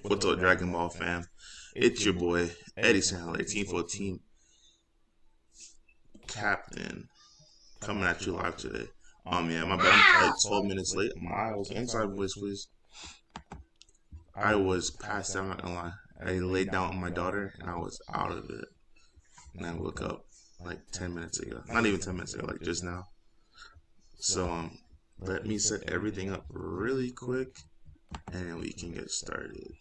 What's up, Dragon Ball fam? It's your boy Eddie Sandler, Team 14 Captain, coming at you live today. Yeah, my bad. I'm like 12 minutes late. I was inside voice, please. I was passed out, not gonna lie. I laid down with my daughter and I was out of it. And I woke up like 10 minutes ago. Not even 10 minutes ago, like just now. So let me set everything up really quick and then we can get started.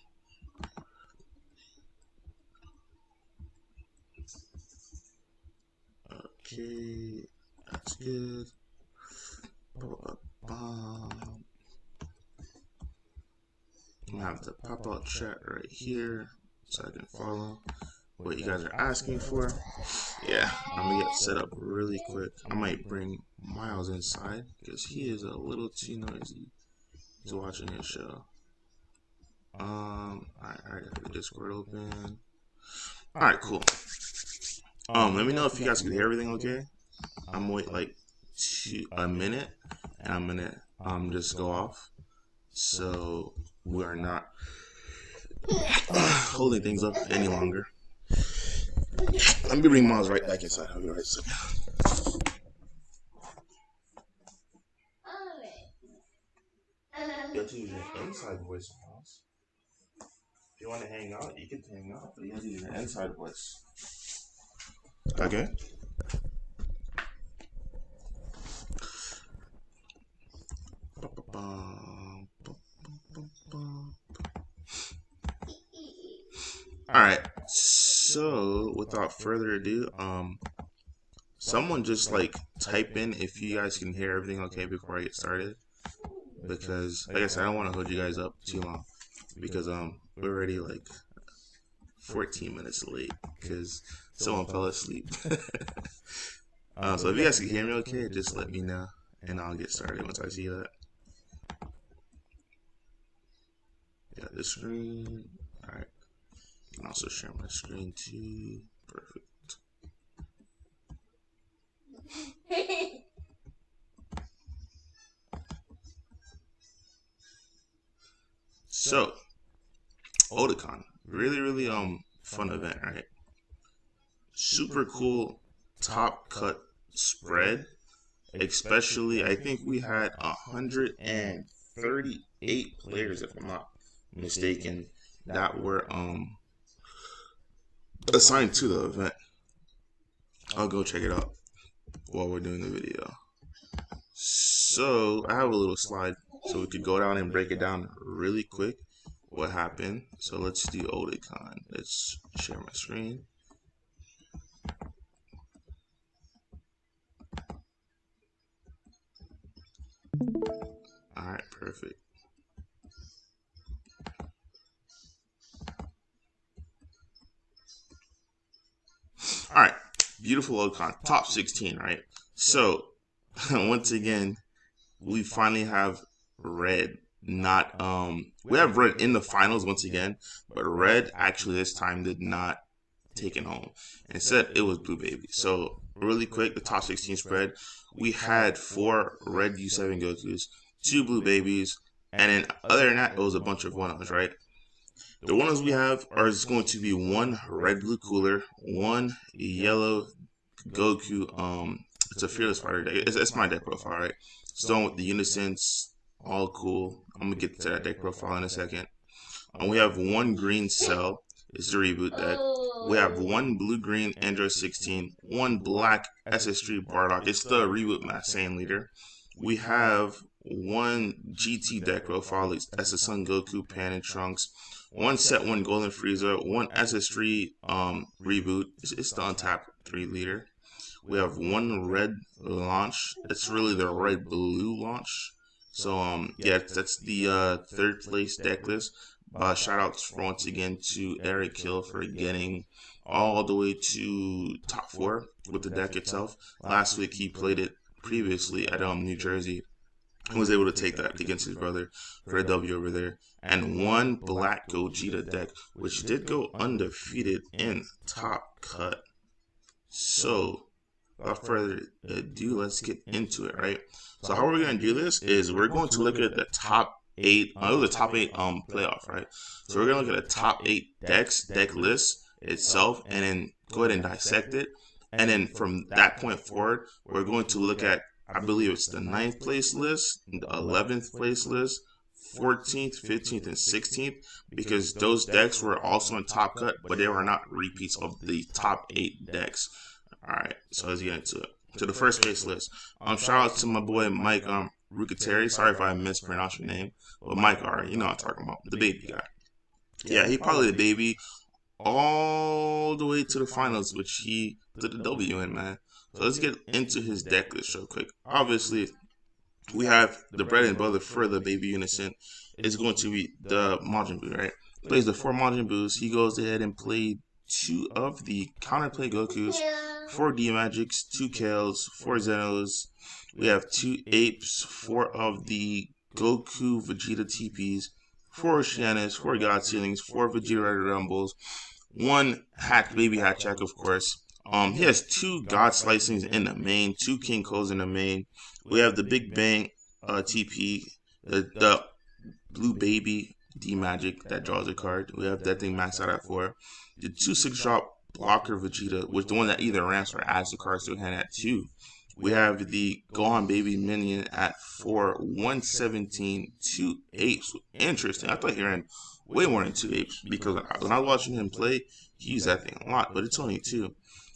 Okay, that's good. I'm gonna have the pop out chat right here so I can follow what you guys are asking for. Yeah, I'm gonna get set up really quick. I might bring Miles inside because he is a little too noisy. He's watching his show. Alright, I got the Discord open. Alright, cool. Let me know if you guys can hear everything okay. I'm gonna wait like a minute and I'm gonna just go off so we are not holding things up any longer. Let me bring Miles right back inside. I'll be right back. You have to use your inside voice, Miles. If you want to hang out, you can hang out, but you have to use your inside voice. Okay? Alright, so without further ado, someone just like type in if you guys can hear everything okay before I get started. Because like I said, I don't want to hold you guys up too long. Because we're already like 14 minutes late because someone fell asleep. So if you guys can hear me okay, just let me know and I'll get started once I see that. Yeah, the screen. Alright. I can also share my screen too. Perfect. So, Otakon. Really fun event, right? Super cool top cut spread. Especially, I think we had 138 players, if I'm not mistaken, that were assigned to the event. I'll go check it out while we're doing the video. So I have a little slide so we could go down and break it down really quick what happened. So let's do Otakon. Let's share my screen. Alright, perfect. Alright, beautiful Otakon, top 16, right? So, once again, we finally have red. Not, we have red in the finals once again, but red actually this time did not take it home. Instead, it was blue baby. So, really quick, the top 16 spread, we had 4 red U7 Gokus, 2 blue babies, and then other than that, it was a bunch of 1-0s, right? The 1-0s we have are just going to be 1 red blue cooler, 1 yellow Goku. It's a fearless fighter deck. It's my deck profile, right? Stone with the unisons, all cool. I'm gonna get to that deck profile in a second. We have 1 green Cell. It's the reboot deck. We have 1 blue green Android 16, 1 black SS3 Bardock. It's the reboot Mass Saiyan leader. We have 1 GT deck profile. That's the Son Goku, Pan, and Trunks. 1 set 1 Golden Frieza. 1 SS3 reboot. It's the untapped 3 leader. We have 1 red launch. It's really the red blue launch. So yeah, that's the 3rd place deck list. Shout outs once again to Eric Hill for getting all the way to top 4 with the deck itself. Last week he played it previously at New Jersey. He was able to take that against his brother for a W over there. And 1 black Gogeta deck, which did go undefeated in top cut. So without further ado, let's get into it, right? So how we're going to do this is we're going to look at the top 8. It was a top 8 playoff, right? So we're gonna look at a top 8 deck list itself, and then go ahead and dissect it. And then from that point forward, we're going to look at, I believe it's the 9th place list, the 11th place list, 14th, 15th, and 16th, because those decks were also in Top Cut, but they were not repeats of the top 8 decks. Alright, so let's get into it. To the first place list. Shout out to my boy Mike Rucateri. Sorry if I mispronounced your name. But Mike R, you know what I'm talking about. The baby guy. Yeah, he probably the baby all the way to the finals, which he did the W in, man. So let's get into his deck list real quick. Obviously, we have the bread and butter for the baby unison. It's going to be the Majin Buu, right? Plays the 4 Majin Buus. He goes ahead and played 2 of the counterplay Gokus, 4 D-Magics, 2 Kales, 4 Zenos. We have 2 Apes, 4 of the Goku Vegeta TPs, 4 Oceanus, 4 God Ceilings, 4 Vegeta Red Rumbles, 1 Baby Hatchak, of course. He has 2 God Slicings in the main, 2 King Co's in the main. We have the Big Bang TP, the Blue Baby D-Magic that draws a card. We have that thing maxed out at 4. The 2 6-drop Blocker Vegeta, which the one that either ramps or adds the cards to hand at 2. We have the Gohan Baby Minion at 4, 117, 2 Apes. Interesting. I thought he ran way more than 2 Apes, because when I was watching him play, he used that thing a lot, but it's only 2.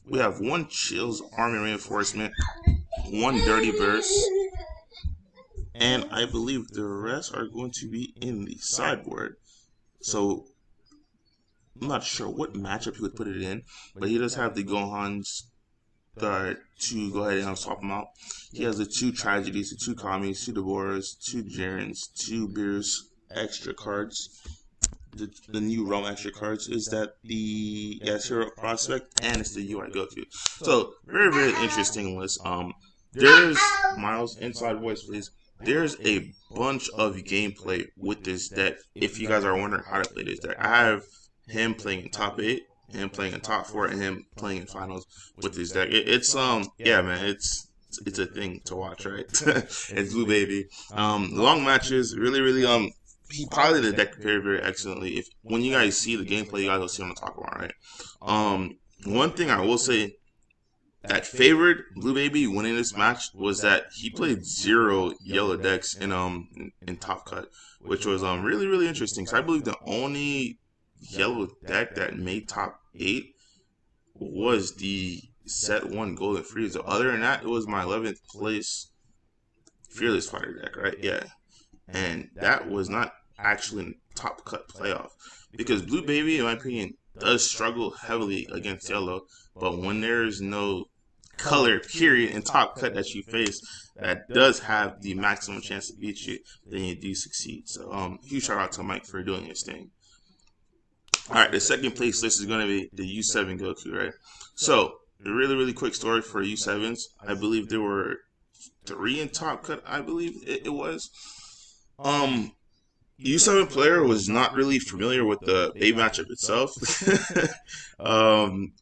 We have 1 Chills Army Reinforcement, 1 Dirty Burst, and I believe the rest are going to be in the sideboard. So I'm not sure what matchup he would put it in, but he does have the Gohans to go ahead and swap him out. He has the 2 Tragedies, the 2 Kamis, 2 Deborahs, 2 Jarens, 2 Beers extra cards. The new Realm extra cards is that the Hero Prospect, and it's the UI Goku. So very, very interesting list. There's Miles inside voice, please. There's a bunch of gameplay with this deck. If you guys are wondering how to play this deck, I have him playing in top 8, him playing in top 4, and him playing in finals with this deck. It's yeah, man, it's a thing to watch, right? It's Blue Baby. Long matches, really he piloted the deck very, very excellently. If when you guys see the gameplay, you guys will see what I'm talking about, right? One thing I will say that favored Blue Baby winning this match was that he played 0 yellow decks in Top Cut, which was really interesting. So I believe the only yellow deck that made top 8 was the set 1 Golden Frieza. Other than that, it was my 11th place Fearless Fighter deck, right? Yeah. And that was not actually in Top Cut playoff, because Blue Baby, in my opinion, does struggle heavily against yellow, but when there's no color period in Top Cut that you face that does have the maximum chance to beat you, then you do succeed. So huge shout out to Mike for doing his thing. Alright, the second place list is going to be the U7 Goku, right? So a really quick story for U7s. I believe there were 3 in Top Cut, I believe it was. U7 player was not really familiar with the baby matchup itself.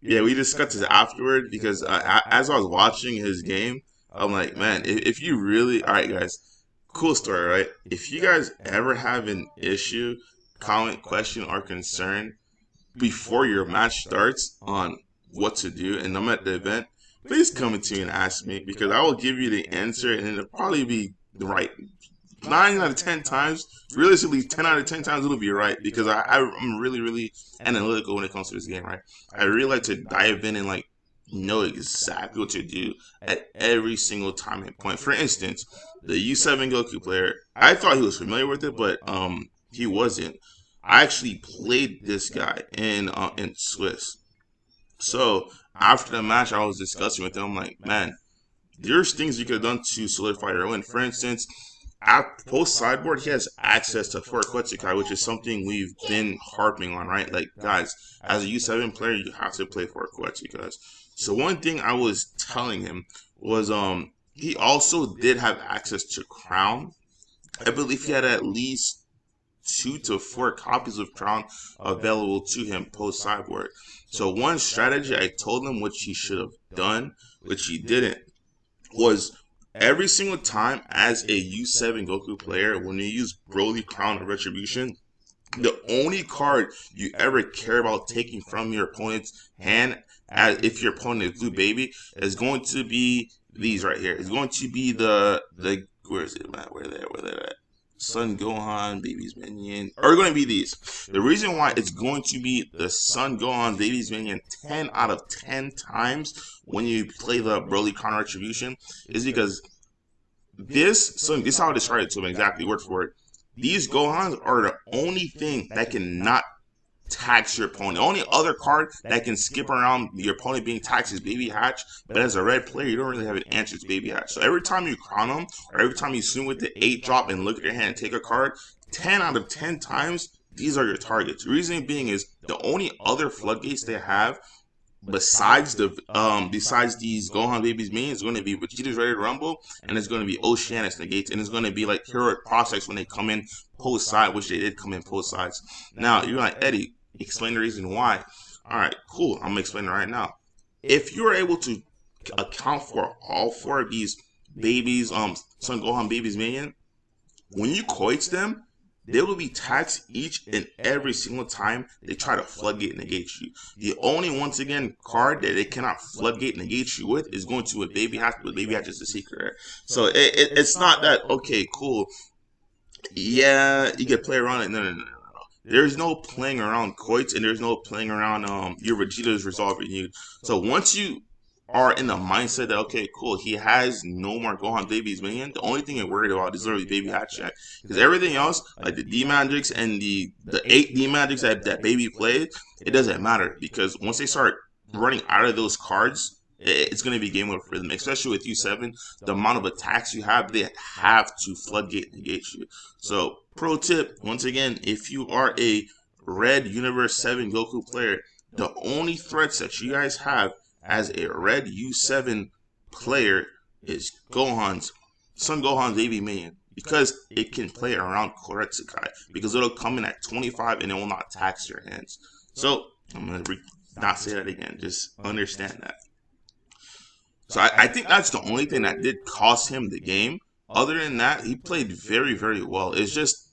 Yeah, we discussed it afterward, because as I was watching his game, I'm like, man, if you really, all right, guys, cool story, right? If you guys ever have an issue, comment, question, or concern before your match starts on what to do, and I'm at the event, please come to me and ask me, because I will give you the answer, and it'll probably be the right 9 out of 10 times, realistically 10 out of 10 times it'll be right, because I'm really analytical when it comes to this game, right? I really like to dive in and like know exactly what to do at every single time and point. For instance, the U7 Goku player, I thought he was familiar with it, but he wasn't. I actually played this guy in Swiss. So after the match, I was discussing with him. I'm like, man, there's things you could have done to solidify your win. For instance, at post sideboard, he has access to 4 Quetzalcoatl, which is something we've been harping on, right? Like, guys, as a U7 player, you have to play 4 Quetzalcoatl. So one thing I was telling him was he also did have access to Crown. I believe he had at least 2 to 4 copies of Crown available to him post sideboard. So one strategy I told him, which he should have done, which he didn't, was every single time as a U7 Goku player, when you use Broly Crown or Retribution, the only card you ever care about taking from your opponent's hand, as if your opponent is Blue Baby, is going to be these right here. It's going to be the where is it, man? Where they at? Son Gohan, Baby's Minion, are going to be these. The reason why it's going to be the Son Gohan, Baby's Minion 10 out of 10 times when you play the Broly Crown Retribution is because this is how I describe it to him exactly, word for word. These Gohans are the only thing that cannot tax your opponent. The only other card that can skip around your opponent being taxed is Baby Hatch, but as a red player, you don't really have an answer to Baby Hatch. So every time you crown them, or every time you swing with the 8 drop and look at your hand and take a card, 10 out of 10 times, these are your targets. The reason being is the only other floodgates they have besides these Gohan Babies minions is going to be Vegeta's Ready to Rumble, and it's going to be Oceanus negates, and it's going to be like Heroic Prospects when they come in post side, which they did come in post sides. Now you're like, Eddie, explain the reason why. All right, cool. I'm gonna explain it right now. If you're able to account for all 4 of these babies, Son Gohan Babies minion, when you coits them, they will be taxed each and every single time they try to floodgate negate you. The only, once again, card that they cannot floodgate negate you with is going to a Baby Hatch, but Baby Hatch is a secret. So it's not that, okay, cool, yeah, you can play around it. No. There's no playing around Coits, and there's no playing around your Vegeta's resolving you. So once you are in the mindset that, okay, cool, he has no more Gohan Babies minion, the only thing you're worried about is literally Baby Hatch Jack. Because everything else, like the D-Magics and the 8 D-Magics that Baby played, it doesn't matter. Because once they start running out of those cards, it's going to be game over for them. Especially with U7, the amount of attacks you have, they have to floodgate negate you. So, pro tip, once again, if you are a Red Universe 7 Goku player, the only threats that you guys have as a Red U7 player is Son Gohan's AV minion. Because it can play around Koretsukai. Because it'll come in at 25 and it will not tax your hands. So, I'm going to not say that again. Just understand that. So I think that's the only thing that did cost him the game. Other than that, he played very, very well. It's just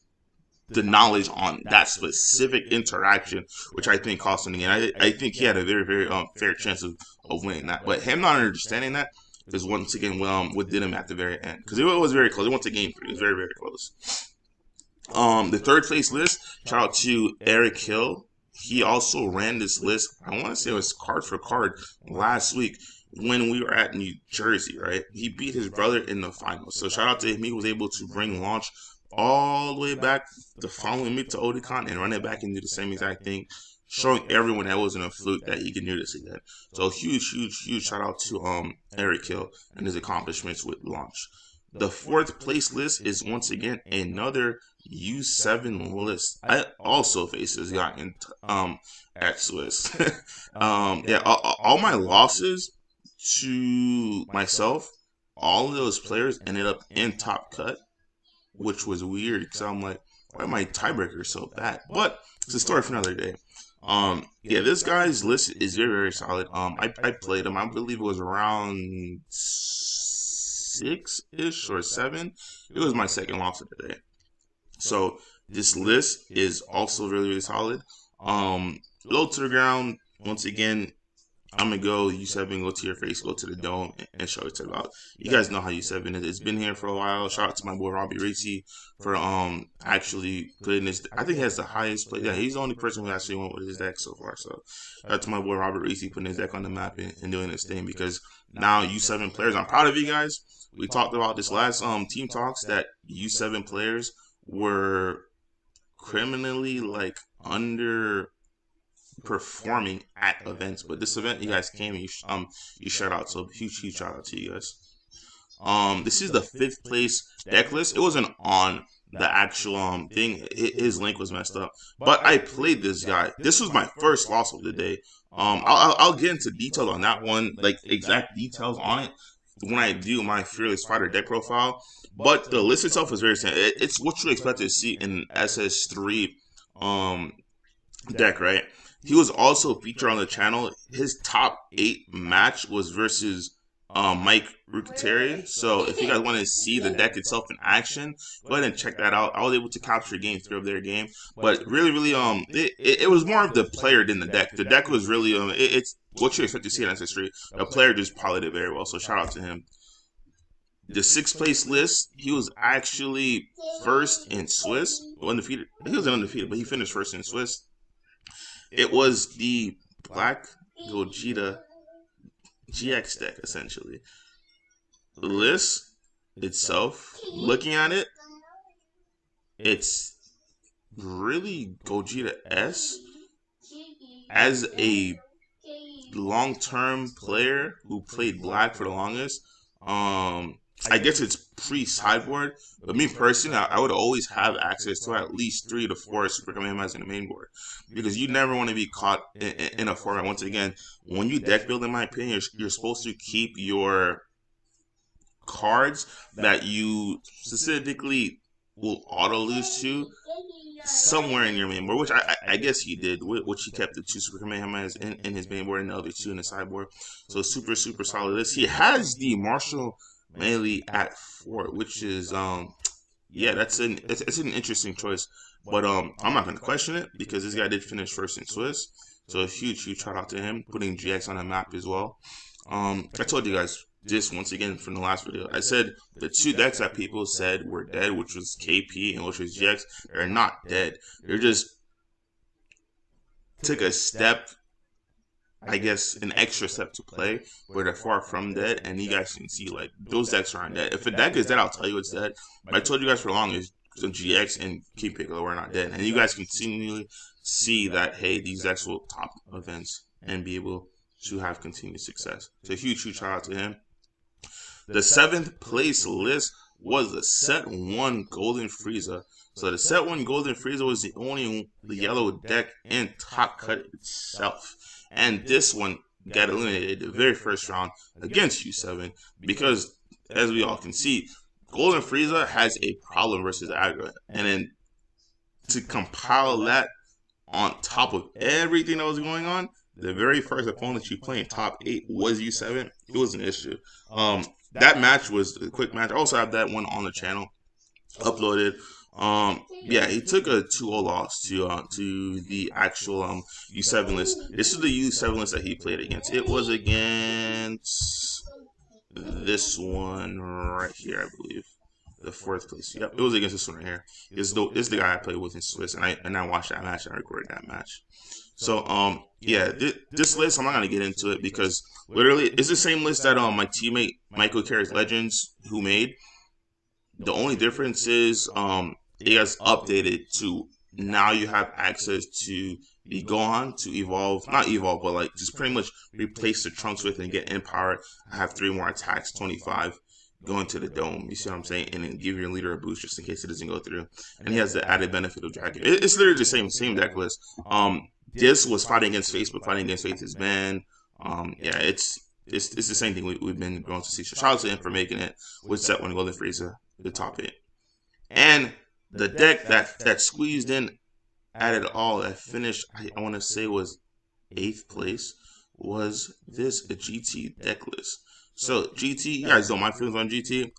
the knowledge on that specific interaction, which I think cost him the game. I think he had a very, very fair chance of winning that. But him not understanding that is once again what did him at the very end. Because it was very close. It went to game 3. It was very, very close. The third place list, shout out to Eric Hill. He also ran this list, I want to say it was card for card last week, when we were at New Jersey, right? He beat his brother in the finals. So shout out to him. He was able to bring launch all the way back the following week to Otakon and run it back and do the same exact thing, showing everyone that wasn't a fluke that he can do this again. So huge shout out to Eric Hill and his accomplishments with launch. The 4th place list is once again another U7 list. I also faced this guy in at Swiss. All my losses to myself, all of those players ended up in top cut, which was weird because I'm like, why are my tiebreakers so bad? But it's a story for another day. This guy's list is very, very solid. I played him. I believe it was around 6-ish or 7. It was my second loss of the day. So this list is also really, really solid. Low to the ground, once again, I'm going to go U7, go to your face, go to the dome, and show it to the out. You guys know how U7 is. It's been here for a while. Shout out to my boy Robbie Racy for actually putting this. I think he has the highest play. Yeah, he's the only person who actually went with his deck so far. So shout out to my boy Robert Racy putting his deck on the map and doing this thing, because now U7 players, I'm proud of you guys. We talked about this last team talks that U7 players were criminally underperforming at events, but this event you guys came and you shout out, so huge shout out to you guys. This is the 5th place deck list. It wasn't on the actual thing. His link was messed up, but I played this guy. This was my first loss of the day. I'll get into details on that one, like exact details on it, when I do my Fearless Fighter deck profile. But the list itself is very simple. It's what you expect to see in SS3 deck, right? He was also featured on the channel. His top 8 match was versus Mike Rucateri. So if you guys want to see the deck itself in action, go ahead and check that out. I was able to capture game 3 of their game, but really, it was more of the player than the deck. The deck was really, it's what you expect to see in Ancestry. The player just probably did very well, so shout out to him. The 6th place list, he was actually first in Swiss, undefeated. He was undefeated, but he finished first in Swiss. It was the Black Gogeta GX deck, essentially. The list itself, looking at it, it's really Gogeta S. As a long-term player who played Black for the longest, I guess it's pre-sideboard, but me personally, I would always have access to at least 3 to 4 Super Kamehamehas in the main board, because you never want to be caught in a format. Once again, when you deck build, in my opinion, you're supposed to keep your cards that you specifically will auto lose to somewhere in your main board, which I guess he did, which he kept the 2 Super Kamehamehas in his main board and the other 2 in the sideboard. So super solid list. He has the Marshall Melee at 4, which is yeah, it's an interesting choice, but I'm not gonna question it because this guy did finish first in Swiss, so a huge shout out to him, putting GX on the map as well. I told you guys this once again from the last video. I said the 2 decks that people said were dead, which was KP and which was GX, they're not dead. They're just took a step, I guess, an extra step to play, where they're far from dead, and you guys can see, like, those decks aren't dead. If a deck is dead, I'll tell you it's dead. But I told you guys for long, is GX and King Piccolo are not dead. And you guys continually see that, hey, these decks will top events and be able to have continued success. So huge shout out to him. The 7th place list was the Set 1 Golden Frieza. So the Set 1 Golden Frieza was the only yellow deck in Top Cut itself. And this one got eliminated the very first round against U7 because, as we all can see, Golden Frieza has a problem versus aggro. And then to compile that on top of everything that was going on, the very first opponent you play in top 8 was U7. It was an issue. That match was a quick match. I also have that one on the channel uploaded. Yeah, he took a 2-0 loss to the actual U7 list. This is the U7 list that he played against. It was against this one right here, I believe. The 4th place. Yep, it was against this one right here. This is the guy I played with in Swiss, and I watched that match and I recorded that match. So yeah, this list, I'm not gonna get into it because literally it's the same list that my teammate Michael Carey's Legends who made. The only difference is it has updated to now you have access to the Gohan to evolve, not evolve, but like just pretty much replace the Trunks with and get Empower. I have 3 more attacks, 25, going to the dome. You see what I'm saying? And then give your leader a boost just in case it doesn't go through. And he has the added benefit of Dragon. It's literally the same deck list. This was fighting against Faith, but fighting against Faith is banned. Yeah, it's the same thing we've been going to see. So shout out to him for making it with Set 1 Golden Frieza, the top 8. And the deck that squeezed in at it all, that finished, I want to say was 8th place, was this a GT deck list. So GT, you guys know my feelings on GT.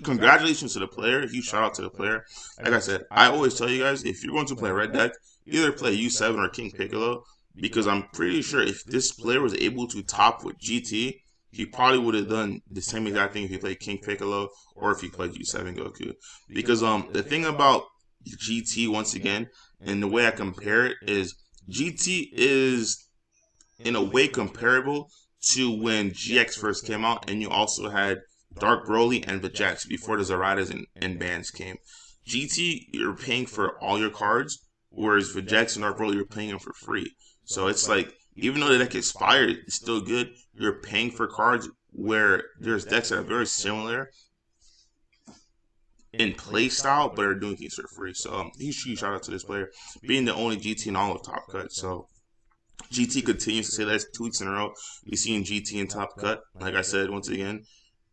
Congratulations to the player. Huge shout out to the player. Like I said, I always tell you guys, if you're going to play a red deck, either play U7 or King Piccolo, because I'm pretty sure if this player was able to top with GT, he probably would have done the same exact thing if he played King Piccolo or if he played U7 Goku. Because the thing about GT, once again, and the way I compare it is GT is in a way comparable to when GX first came out, and you also had Dark Broly and Vegeta before the Zaradas and bans came. GT, you're paying for all your cards, whereas Vegeta and Dark Broly, you're paying them for free. So it's like, even though the deck expired, it's still good. You're paying for cards where there's decks that are very similar in play style, but are doing things for free. So huge shout out to this player, being the only GT in all of Top Cut. So GT continues to say that 2 weeks in a row. We've seen GT in Top Cut. Like I said, once again,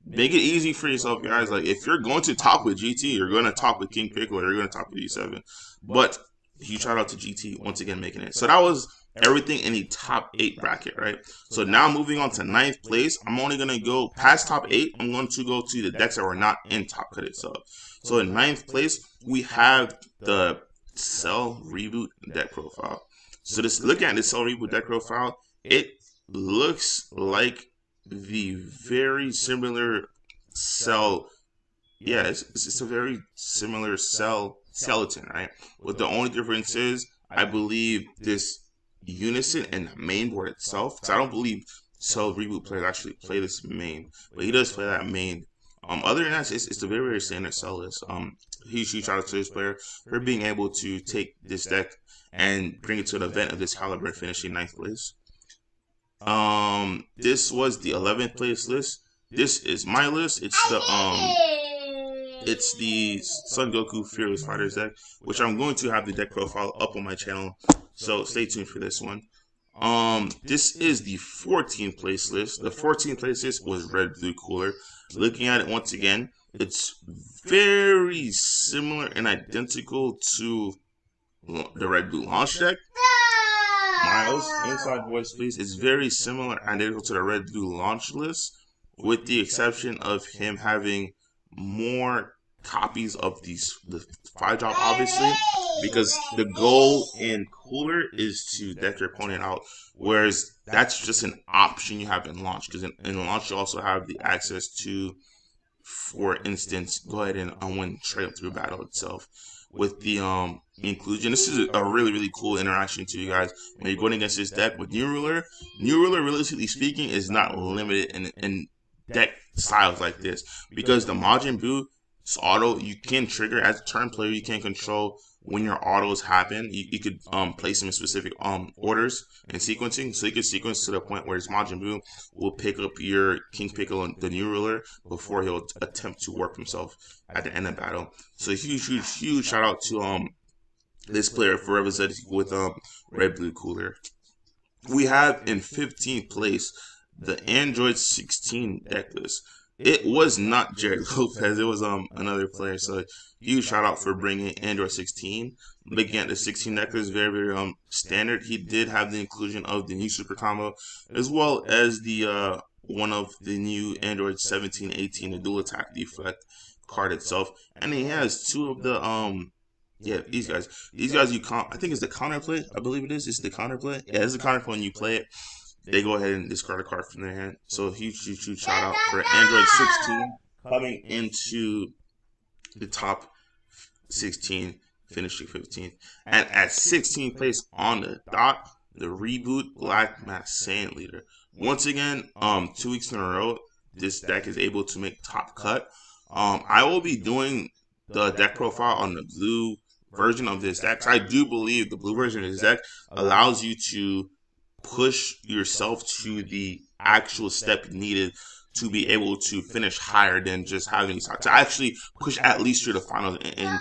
make it easy for yourself, guys. Like, if you're going to top with GT, you're going to top with King Piccolo, or you're going to top with E7. But huge shout out to GT once again making it. So that was everything in the top 8 bracket, right? So now moving on to 9th place, I'm only going to go past top 8. I'm going to go to the decks that were not in top cut itself. So in 9th place, we have the Cell Reboot deck profile. So this, looking at the Cell Reboot deck profile, it looks like the very similar Cell. Yeah, it's a very similar Cell skeleton, right? But the only difference is, I believe this Unison and main board itself, because I don't believe Cell Reboot players actually play this main, but he does play that main. Other than that, it's a very, very standard Cell list. Huge shout out to this player for being able to take this deck and bring it to an event of this caliber and finishing 9th place. This was the 11th place list. This is my list. It's the Son Goku Fearless Fighters deck, which I'm going to have the deck profile up on my channel, so stay tuned for this one. This is the 14th place list. The 14th place list was Red Blue Cooler. Looking at it once again, it's very similar and identical to the Red Blue Launch deck. Miles, inside voice please. It's very similar and identical to the Red Blue Launch list, with the exception of him having more copies of the 5-drop, obviously, because the goal in Cooler is to deck your opponent out, whereas that's just an option you have in Launch, because in Launch you also have the access to, for instance, go ahead and win straight up through battle itself. With the inclusion, this is a really, really cool interaction to you guys when you're going against this deck with New Ruler. New Ruler, realistically speaking, is not limited in deck styles like this, because the Majin Buu auto, you can trigger as a turn player. You can control when your autos happen. You could place them in specific orders and sequencing, so you could sequence to the point where his Majin Buu will pick up your King Piccolo, the New Ruler, before he'll attempt to warp himself at the end of battle. So huge shout out to this player for representing with Red Blue Cooler. We have in 15th place the Android 16 deck list. It was not Jared Lopez. It was another player. So huge shout out for bringing Android 16. Looking at the 16 deck list, very, very standard. He did have the inclusion of the new super combo, as well as the one of the new Android 17, 18, the dual attack deflect card itself, and he has 2 of the these guys I think it's the counterplay. I believe it is. It's the counterplay. Yeah, it's the counterplay. When you play it, they go ahead and discard a card from their hand. So huge shout out for Android 16 coming into the top 16, finishing 15th. And at 16th place on the dot, the Reboot Black Mask Sand Leader. Once again, 2 weeks in a row, this deck is able to make top cut. I will be doing the deck profile on the blue version of this deck. I do believe the blue version of this deck allows you to push yourself to the actual step needed to be able to finish higher than just having to actually push at least through the finals and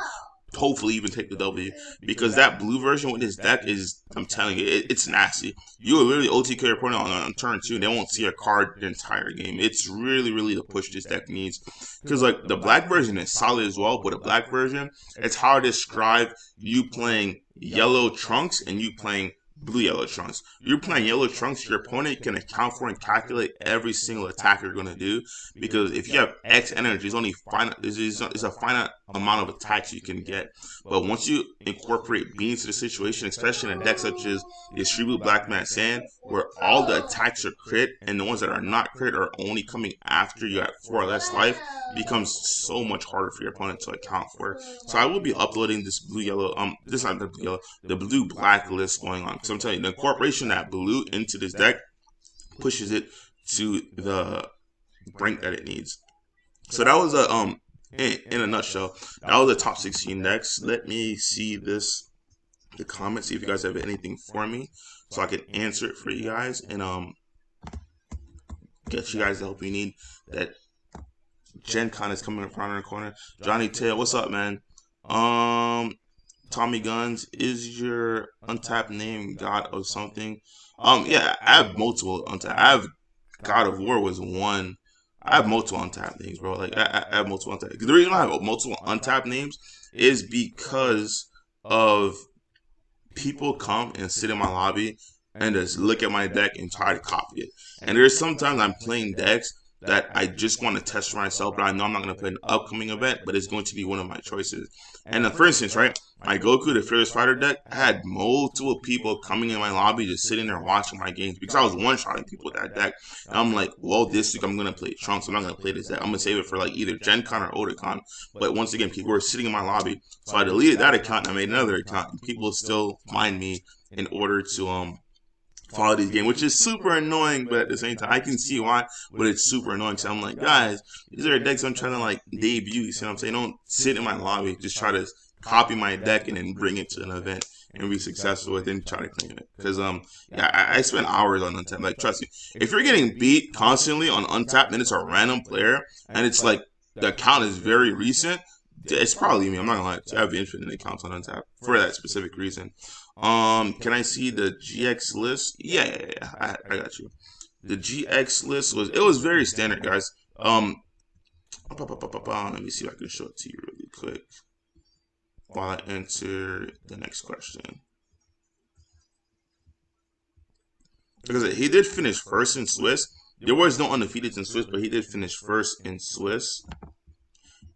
hopefully even take the W, because that blue version with this deck is, I'm telling you, it's nasty. You will literally OTK your opponent on turn 2, they won't see a card the entire game. It's really the push this deck needs, because like the black version is solid as well, but the black version, it's hard to describe you playing yellow Trunks and you playing blue yellow Trunks. You're playing yellow Trunks, your opponent can account for and calculate every single attack you're going to do, because if you have X energy, it's only finite. It's a finite amount of attacks you can get. But once you incorporate being into the situation, especially in a deck such as the Reboot Black Mask Sand, where all the attacks are crit and the ones that are not crit are only coming after you at 4 or less life, becomes so much harder for your opponent to account for. So I will be uploading this blue yellow, this not the blue yellow, the blue black list going on. So I'm telling you, the incorporation of that blue into this deck pushes it to the brink that it needs. So that was a in a nutshell, that was the top 16 decks. Let me see the comments, see if you guys have anything for me, so I can answer it for you guys and get you guys the help you need. That Gen Con is coming around the corner. Johnny Tail, what's up, man? Tommy Guns, is your untapped name God of something? Yeah, I have multiple untapped. I have God of War was one. I have multiple untapped names, bro. Like I have multiple untapped. The reason I have multiple untapped names is because of people come and sit in my lobby and just look at my deck and try to copy it. And there's sometimes I'm playing decks that I just want to test for myself, but I know I'm not going to play an upcoming event, but it's going to be one of my choices. And for instance, right, my Goku, the Fearless Fighter deck, I had multiple people coming in my lobby just sitting there watching my games because I was one-shotting people with that deck. And I'm like, well, this week I'm going to play Trunks. I'm not going to play this deck. I'm going to save it for like either Gen Con or Otakon. But once again, people were sitting in my lobby. So I deleted that account and I made another account. And people still find me in order to follow these games, which is super annoying, but at the same time, I can see why, but it's super annoying. So I'm like, guys, these are decks I'm trying to like debut. You see what I'm saying? Don't sit in my lobby, just try to copy my deck and then bring it to an event and be successful with it and try to claim it. Because I spend hours on Untapped. Like, trust me, if you're getting beat constantly on Untapped and it's a random player and it's like the account is very recent, it's probably me. I'm not gonna lie. I have infinite accounts on Untapped for that specific reason. Can I see the GX list? Yeah. I got you. The GX list was very standard, guys. Let me see if I can show it to you really quick while I answer the next question. Because he did finish first in Swiss. There was no undefeated in Swiss, but he did finish first in Swiss.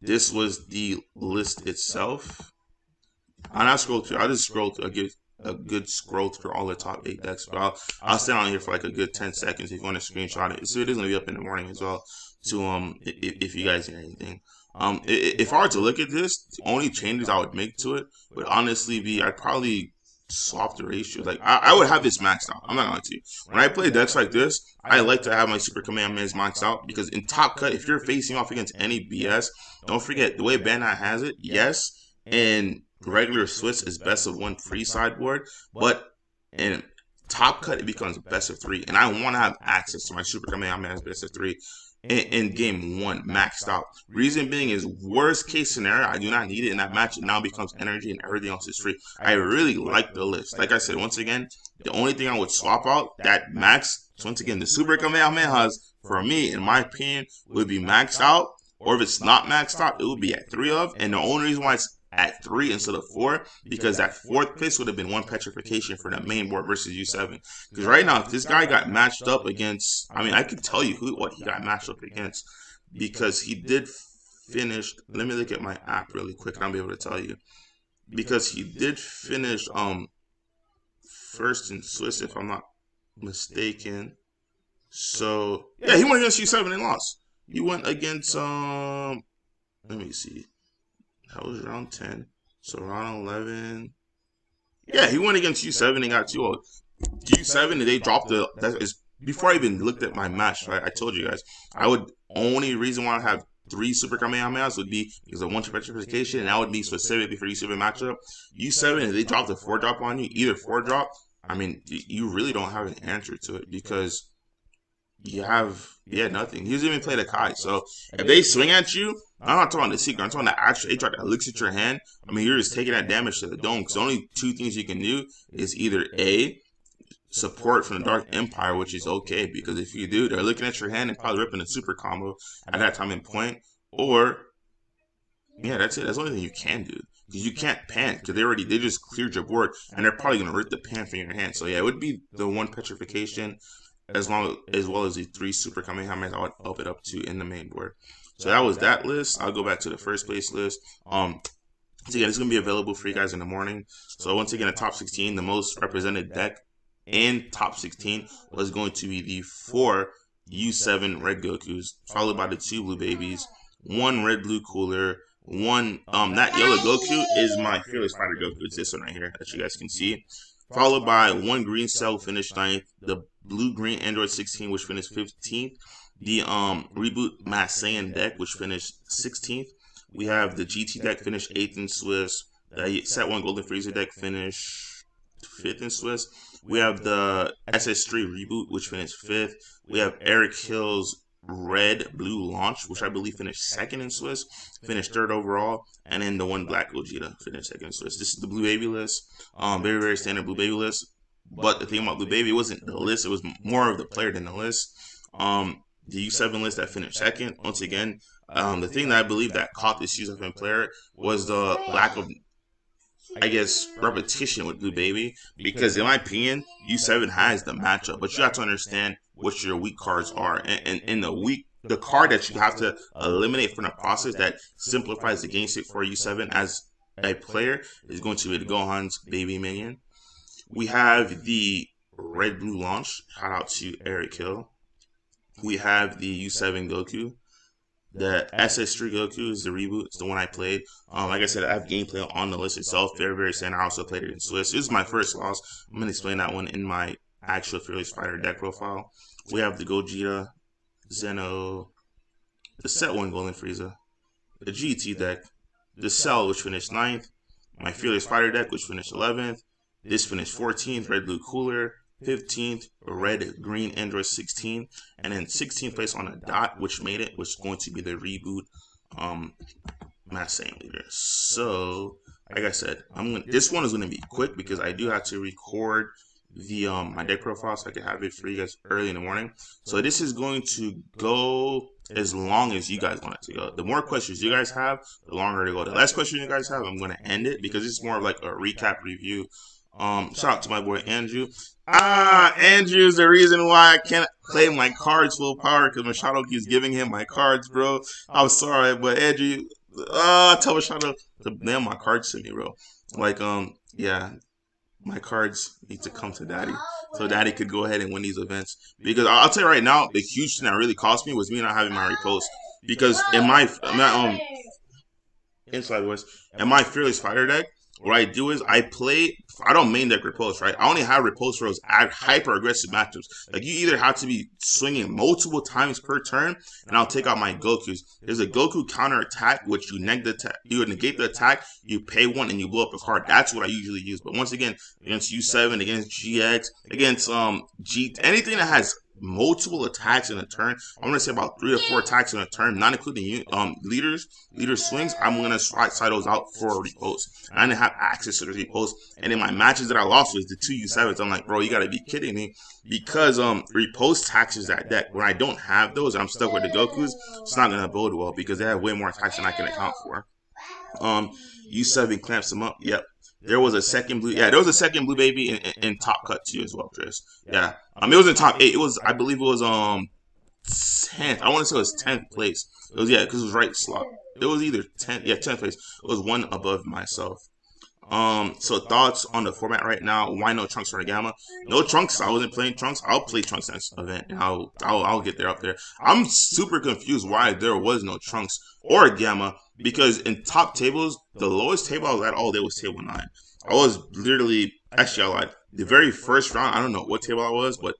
This was the list itself. I'll not scroll through. I'll just scroll through. I'll give a good scroll through all the top 8 decks. But I'll stand on here for like a good 10 seconds if you want to screenshot it. So it is going to be up in the morning as well. To if you guys need anything. If I were to look at this, the only changes I would make to it would honestly be I'd probably swap the ratio. Like I would have this maxed out. I'm not going to. When I play decks like this, I like to have my Super Kamehamehas maxed out because in Top Cut, if you're facing off against any BS, don't forget the way Bandai has it. Yes, and regular Swiss is best of 1 free sideboard, but in Top Cut it becomes best of 3, and I want to have access to my Super Kamehamehas best of 3 in game 1 maxed out. Reason being is worst case scenario, I do not need it in that match. It now becomes energy and everything else is free. I really like the list. Like I said, once again, the only thing I would swap out that max. So once again, the Super Kamehamehas for me, in my opinion, would be maxed out. Or if it's not maxed out, it would be at 3 of. And the only reason why it's at 3 instead of 4, because that 4th place would have been 1 petrification for that main board versus U7. Because right now, if this guy got matched up against, I could tell you what he got matched up against, because he did finish. Let me look at my app really quick, and I'll be able to tell you. Because he did finish first in Swiss, if I'm not mistaken. So yeah, he went against U7 and lost. He went against let me see. That was round 10. So round 11. Yeah, he went against U7 and got 2-0. U7, and they dropped that is before I even looked at my match, right? I told you guys, only reason why I have 3 Super Kamehamehas would be because of 1 petrification, and that would be specifically for U7 matchup. U7, if they dropped a 4-drop on you, either 4-drop, you really don't have an answer to it because you had nothing. He doesn't even play the Kai. So if they swing at you, I'm not talking the secret. I'm talking the actual H that looks at your hand. You're just taking that damage to the dome. Because the only 2 things you can do is either A, support from the Dark Empire, which is okay. Because if you do, they're looking at your hand and probably ripping a super combo at that time and point. Or, yeah, that's it. That's the only thing you can do. Because you can't pan. Because they just cleared your board. And they're probably going to rip the pan from your hand. So yeah, it would be the 1 petrification as well as the 3 Super Kamehamehas I would up it up to in the main board. So that was that list. I'll go back to the first place list. So again, it's going to be available for you guys in the morning. So once again, the top 16, the most represented deck in top 16 was going to be the 4 U7 Red Gokus, followed by the 2 Blue Babies, 1 Red Blue Cooler, 1 that yellow Goku is my Fearless Fighter Goku. It's this one right here that you guys can see. Followed by 1 Green Cell, finished 9th. The Blue Green Android 16, which finished 15th. The Reboot Mass Saiyan deck, which finished 16th. We have the GT deck, finished 8th in Swiss. The Set 1 Golden Frieza deck, finished 5th in Swiss. We have the SS3 Reboot, which finished 5th. We have Eric Hill's Red Blue Launch, which I believe finished 2nd in Swiss, finished 3rd overall, and then the 1 Black Gogeta finished 2nd in Swiss. This is the Blue Baby list, very, very standard Blue Baby list. But the thing about Blue Baby, it wasn't the list, it was more of the player than the list. The U7 list that finished 2nd, once again, the thing that I believe that caught this U7 player was the lack of I guess, repetition with Blue Baby, because in my opinion, U7 has the matchup, but you have to understand what your weak cards are, and in the card that you have to eliminate from the process that simplifies the game state for U7 as a player is going to be the Gohan's baby minion. We have the Red Blue launch. Shout out to Eric Hill. We have the U7 Goku. The SS3 Goku is the reboot. It's the one I played. Like I said, I have gameplay on the list itself. Very, very sad. I also played it in Swiss. This is my first loss. I'm going to explain that one in my actual Fearless Fighter deck profile. We have the Gogeta, Zeno, the Set 1 Golden Frieza, the GT deck, the Cell, which finished 9th, my Fearless Fighter deck, which finished 11th. This finished 14th, Red Blue Cooler, 15th, Red Green Android 16, and then 16th place on a dot, which made it, which is going to be the reboot Mass Saiyan Leader. So, like I said, this one is going to be quick because I do have to record the my deck profile so I can have it for you guys early in the morning. So this is going to go as long as you guys want it to go. The more questions you guys have, the longer to go. The less questions you guys have, I'm going to end it because it's more of like a recap review. Shout out to my boy Andrew. Andrew's the reason why I can't play my cards full power because Machado keeps giving him my cards, bro. I'm sorry, but Andrew, tell Machado to mail my cards to me, bro. Like, yeah, my cards need to come to Daddy so Daddy could go ahead and win these events. Because I'll tell you right now, the huge thing that really cost me was me not having my repost. Because in my inside voice, in my Fearless Fighter deck, what I do is I don't main deck repulse, right? I only have repulse for those hyper aggressive matchups. Like you either have to be swinging multiple times per turn, and I'll take out my Gokus. There's a Goku counter attack, which you negate the attack, you pay 1, and you blow up a card. That's what I usually use. But once again, against U7, against GX, against anything that has multiple attacks in a turn, I'm gonna say about 3 or 4 attacks in a turn, not including leader swings. I'm gonna side those out for a repost. And I didn't have access to the repost. And in my matches that I lost was the 2 U7s. I'm like, bro, you gotta be kidding me, because repost taxes that deck. When I don't have those, I'm stuck with the Gokus. It's not gonna bode well because they have way more attacks than I can account for. U7 clamps them up. Yep. There was a second blue. Yeah, there was a second blue baby in top cut too as well, Chris. Yeah, it was in top 8. It was, I believe, it was 10th. I want to say it was 10th place. It was because it was right slot. It was either 10th. Yeah, 10th place. It was one above myself. So thoughts on the format right now? Why no Trunks or Gamma? No Trunks. I wasn't playing Trunks. I'll play Trunks next event, and I'll get there up there. I'm super confused why there was no Trunks or Gamma, because in top tables, the lowest table I was at all day was table 9. I was literally, actually I lied. The very first round, I don't know what table I was, but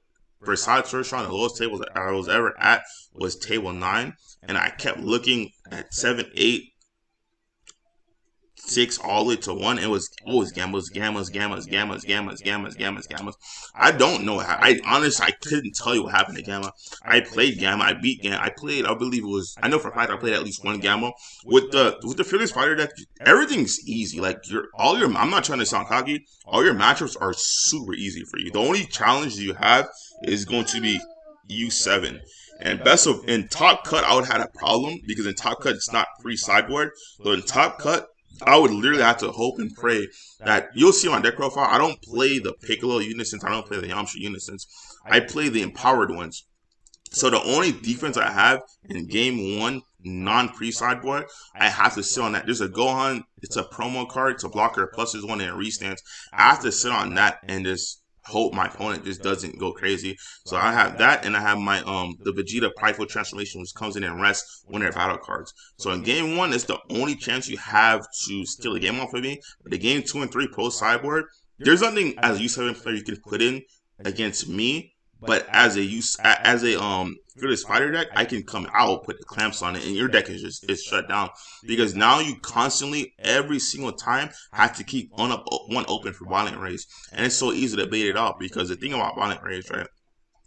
besides first round, the lowest table that I was ever at was table 9, and I kept looking at 7, 8, 6 all the way to 1. It was always gammas. I don't know how. I couldn't tell you what happened to Gamma. I played Gamma. I beat Gamma. I believe it was, I know for a fact I played at least one Gamma. With the Fearless Fighter deck, everything's easy. Like I'm not trying to sound cocky. All your matchups are super easy for you. The only challenge you have is going to be U7. And in top cut, I would have had a problem because in top cut it's not free sideboard. So in top cut, I would literally have to hope and pray that you'll see on deck profile. I don't play the Piccolo Unisons. I don't play the Yamcha Unisons. I play the empowered ones. So the only defense I have in game 1, non-pre sideboard, I have to sit on that. There's a Gohan. It's a promo card. It's a blocker. Plus there's one in a restance. I have to sit on that and just hope my opponent just doesn't go crazy. So I have that, and I have my the Vegeta Prideful Transformation, which comes in and rests when they're battle cards. So in game 1, it's the only chance you have to steal a game off of me. But the game 2 and 3 post sideboard, there's nothing as a U7 player you can put in against me. But as a Fearless Fighter deck, I can come out, put the clamps on it, and your deck is shut down. Because now you constantly, every single time, have to keep one open for Violent Rage. And it's so easy to bait it out, because the thing about Violent Rage, right?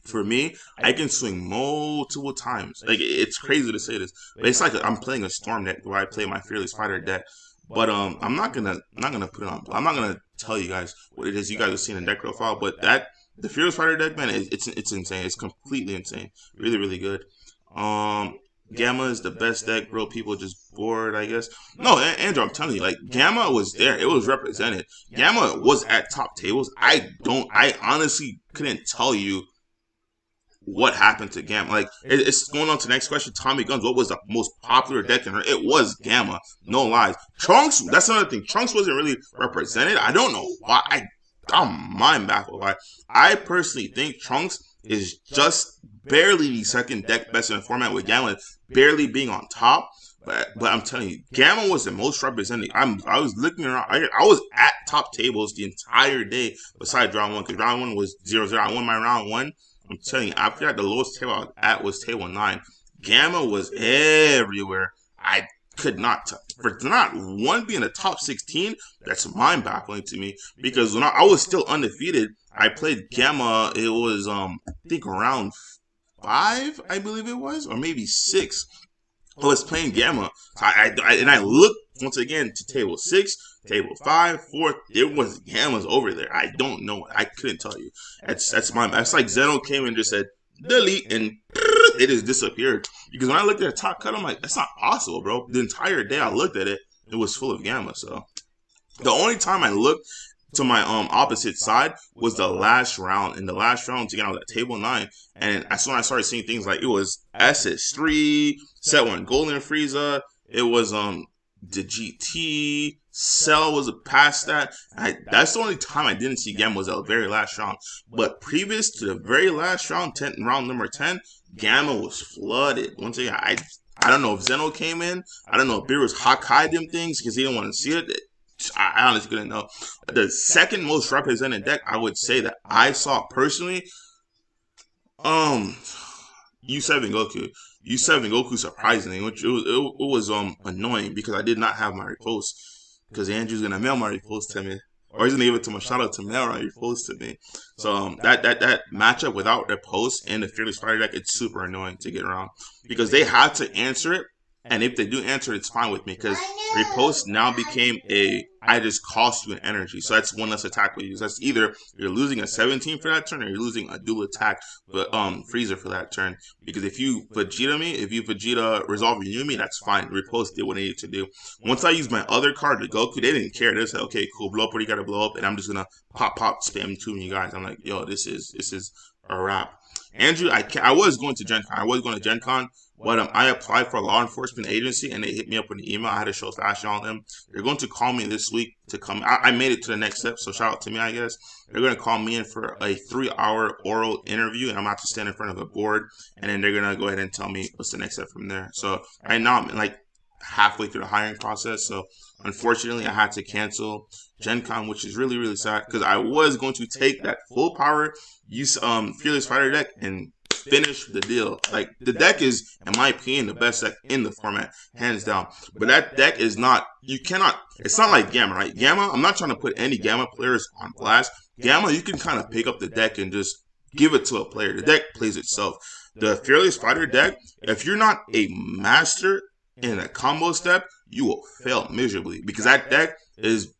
For me, I can swing multiple times. Like, it's crazy to say this, but it's like I'm playing a Storm deck where I play my Fearless Fighter deck. But I'm not gonna put it on. I'm not gonna tell you guys what it is. You guys will see in the deck profile, but the Fearless Fighter deck, man, it's insane. It's completely insane. Really, really good. Gamma is the best deck, bro. People just bored, I guess. No, Andrew, I'm telling you, like, Gamma was there. It was represented. Gamma was at top tables. I honestly couldn't tell you what happened to Gamma. Like, it's going on to the next question. Tommy Guns, what was the most popular deck in her? It was Gamma. No lies. Trunks, that's another thing. Trunks wasn't really represented. I don't know why. I'm mind baffled why. I personally think Trunks is just barely the second deck best in the format, with Gamma barely being on top. But I'm telling you, Gamma was the most represented. I was looking around. I was at top tables the entire day besides round one, because round one was 0-0. I won my round one. I'm telling you, after that, the lowest table I was at was table 9. Gamma was everywhere. I could not, for not one being a top 16, that's mind baffling to me. Because when I was still undefeated, I played Gamma. It was, I think round 5, I believe it was, or maybe 6. I was playing Gamma. I looked once again to table 6, table 5, 4. There was Gammas over there. I don't know. I couldn't tell you. That's like Zeno came and just said delete, and it just disappeared. Because when I looked at the top cut, I'm like, that's not possible, bro. The entire day I looked at it, it was full of Gamma. So the only time I looked to my opposite side was the last round. In the last round, again, I was at table 9, and that's when I started seeing things like it was SS3, set 1 Golden Frieza. It was the GT. Cell was past that. That's the only time I didn't see Gamma, was the very last round. But previous to the very last round, round number 10, Gamma was flooded. Once again, I don't know if Zeno came in. I don't know if Beer was Hakai them things because he didn't want to see it. I honestly couldn't know. The second most represented deck, I would say, that I saw personally, U7 Goku. U7 Goku, surprisingly, which it was annoying because I did not have my repost, because Andrew's gonna mail my repost to me, or he's gonna give it to my shout out to mail my repost to me. So that matchup without their post and the Fearless Fighter deck, it's super annoying to get around because they had to answer it. And if they do answer it, it's fine with me, because repost now became I just cost you an energy. So that's one less attack we use. That's either you're losing a 17 for that turn, or you're losing a dual attack Freezer for that turn. Because if you Vegeta resolve your Yumi, that's fine. Repost did what they needed to do. Once I used my other card, the Goku, they didn't care. They said, okay, cool, blow up what you gotta blow up, and I'm just gonna pop spam to you guys. I'm like, yo, this is a wrap. Andrew, I was going to Gen Con. I was going to Gen Con, but I applied for a law enforcement agency, and they hit me up with an email. I had to show fashion on them. They're going to call me this week to come. I made it to the next step, so shout out to me, I guess. They're going to call me in for a 3-hour oral interview, and I'm going to have to stand in front of a board, and then they're going to go ahead and tell me what's the next step from there. So right now, I'm like halfway through the hiring process, so unfortunately, I had to cancel Gen Con, which is really, really sad, because I was going to take that full power Fearless Fighter deck and finish the deal. Like, the deck is, in my opinion, the best deck in the format, hands down. But that deck is not, it's not like Gamma, right? Gamma, I'm not trying to put any Gamma players on blast. Gamma, you can kind of pick up the deck and just give it to a player. The deck plays itself. The Fearless Fighter deck, if you're not a master in a combo step, you will fail miserably, because that deck is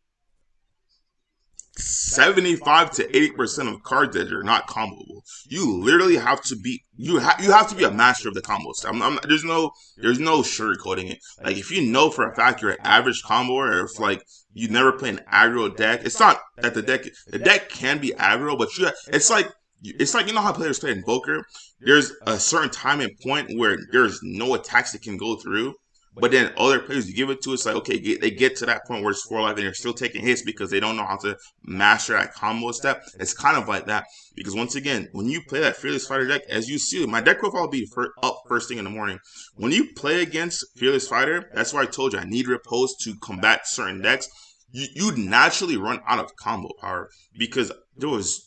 75 to 80% of cards that are not comboable. You literally have to be have to be a master of the combo step. There's no sugarcoating it. Like, if you know for a fact you're an average combo, or if like you never play an aggro deck, it's not that the deck can be aggro, but it's like you know how players play Invoker. There's a certain time and point where there's no attacks that can go through. But then other players you give it to, it's like, okay, they get to that point where it's 4 life and they're still taking hits because they don't know how to master that combo step. It's kind of like that. Because once again, when you play that Fearless Fighter deck, as you see, my deck profile will be up first thing in the morning. When you play against Fearless Fighter, that's why I told you I need repose to combat certain decks. You'd naturally run out of combo power, because there was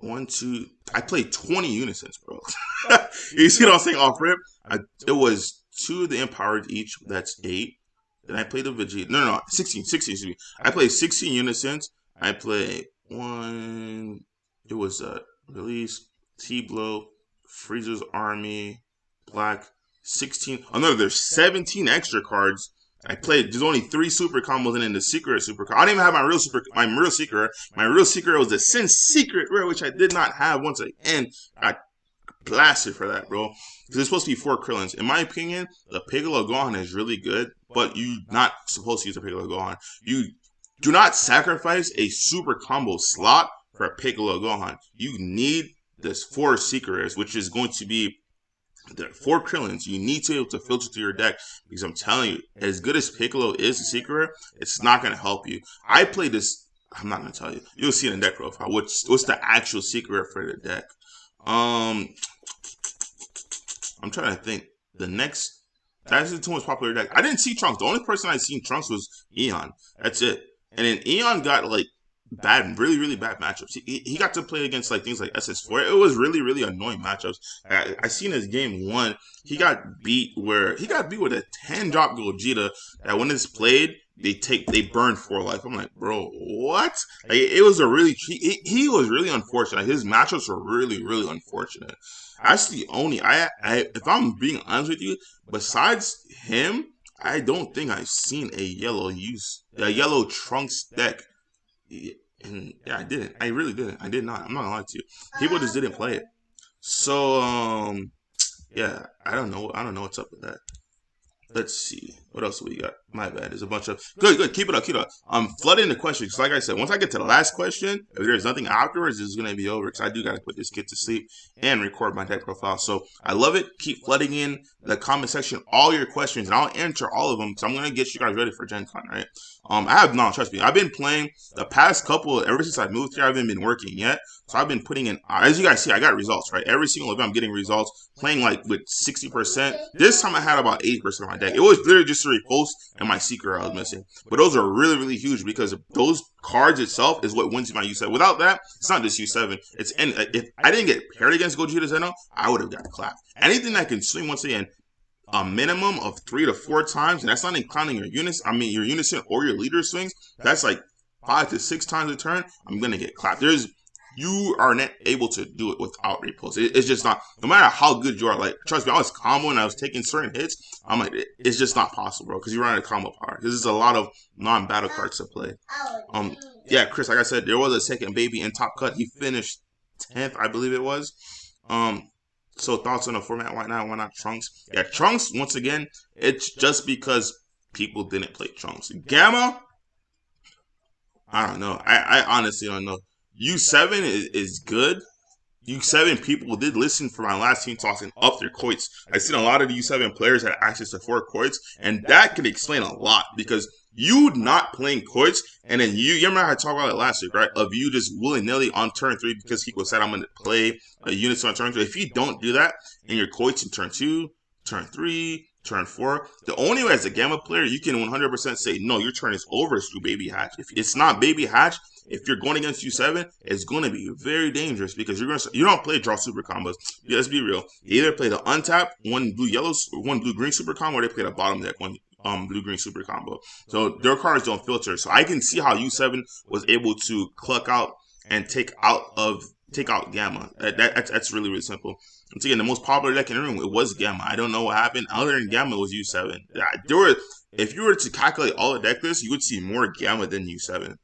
I played 20 unisons, bro. You see what I'm saying off rip? It was 2 of the empowered each, that's 8. Then I played the Vegeta. No, 16, excuse me. I played 16 unisons. I played 1, it was Release, T-Blow, Freezer's Army, Black, 16. Oh no, there's 17 extra cards. There's only 3 super combos, and then the secret super card. I didn't even have my real secret. My real secret was the Sin Secret Rare, which I did not have once again. I blasted for that, bro. Because it's supposed to be 4 Krillins. In my opinion, the Piccolo Gohan is really good, but you're not supposed to use the Piccolo Gohan. You do not sacrifice a super combo slot for a Piccolo Gohan. You need this 4 Secrets, which is going to be the 4 Krillins. You need to be able to filter through your deck, because I'm telling you, as good as Piccolo is a secret, it's not going to help you. I played this. I'm not going to tell you. You'll see in the deck profile. What's the actual secret for the deck? I'm trying to think. That's the two most popular deck. I didn't see Trunks. The only person I seen Trunks was Eon. That's it. And then Eon got like really, really bad matchups. He got to play against like things like SS4. It was really, really annoying matchups. I seen his game 1. He got beat with a 10-drop Gogeta that when it's played, they burn 4 life. I'm like, bro, what? Like, it was he was really unfortunate. His matchups were really, really unfortunate. That's the only if I'm being honest with you, besides him, I don't think I've seen a yellow Trunks deck. And yeah, I didn't. I really didn't. I did not. I'm not gonna lie to you. People just didn't play it. So yeah, I don't know what's up with that. Let's see. What else we got? My bad. There's a bunch of... Good. Keep it up. I'm flooding the questions. Like I said, once I get to the last question, if there's nothing afterwards, it's going to be over. Because I do got to put this kid to sleep and record my deck profile. So I love it. Keep flooding in the comment section all your questions. And I'll answer all of them. So I'm going to get you guys ready for Gen Con, right? Trust me. I've been playing the past couple... Ever since I moved here, I haven't been working yet. So I've been putting in... As you guys see, I got results, right? Every single event, I'm getting results. Playing like with 60%. This time I had about 80% of my deck. It was literally just a repost and my secret I was missing. But those are really, really huge because those cards itself is what wins my U7. Without that, it's not just U7. If I didn't get paired against Gogeta Zeno, I would have got clapped. Anything that can swing, once again, a minimum of 3 to 4 times, and that's not including your unison or your leader swings. That's like 5 to 6 times a turn. I'm gonna get clapped. You are not able to do it without repost. It's just not. No matter how good you are, like trust me, I was comboing and I was taking certain hits. I'm like, it's just not possible, bro, because you run out of combo power. This is a lot of non-battle cards to play. Yeah, Chris, like I said, there was a second baby in Top Cut. He finished 10th, I believe it was. So thoughts on the format? Why not Trunks? Yeah, Trunks. Once again, it's just because people didn't play Trunks. Gamma, I don't know. I honestly don't know. U7 is good. U7 people did listen for my last team talks and up their coits. I've seen a lot of the U7 players had access to 4 coits, and that can explain a lot because you not playing coits, and then you remember I talked about it last week, right? Of you just willy-nilly on turn 3 because Kiko said I'm going to play a unit on turn 3. If you don't do that and your coits in turn 2, turn 3, turn 4, the only way as a Gamma player you can 100% say, no, your turn is over is through Baby Hatch. If it's not Baby Hatch, if you're going against U7, it's going to be very dangerous because you don't play draw super combos. Yeah, let's be real. You either play the untap, 1 blue green super combo, or they play the bottom deck, 1 blue green super combo. So their cards don't filter. So I can see how U7 was able to cluck out and take out Gamma. That's really, really simple. Once again, the most popular deck in the room, it was Gamma. I don't know what happened. Other than Gamma, it was U7. If you were to calculate all the deck lists, you would see more Gamma than U7.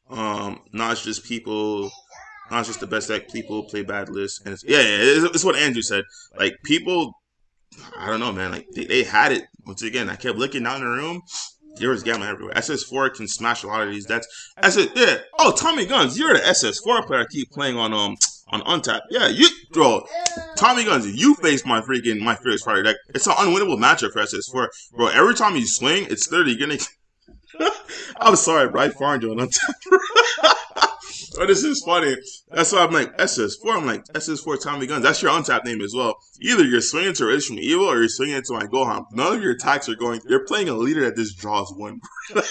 Not just the best deck. People play bad lists, and it's what Andrew said. Like people, I don't know, man. Like they had it. Once again, I kept looking down the room. There was Gamma everywhere. SS4 can smash a lot of these decks. Yeah. Oh, Tommy Guns, you're the SS4 player. I keep playing on Untap. Yeah, bro. Tommy Guns, you face my favorite fighter deck. It's an unwinnable matchup for SS4, bro. Every time you swing, it's literally gonna. I'm sorry, bro. I farmed you on Untap. But this is funny. That's why I'm like, SS4. I'm like, SS4 Tommy Guns. That's your untap name as well. Either you're swinging to Rage from Evil or you're swinging into my Gohan. None of your attacks are going. You're playing a leader that just draws 1. Bro,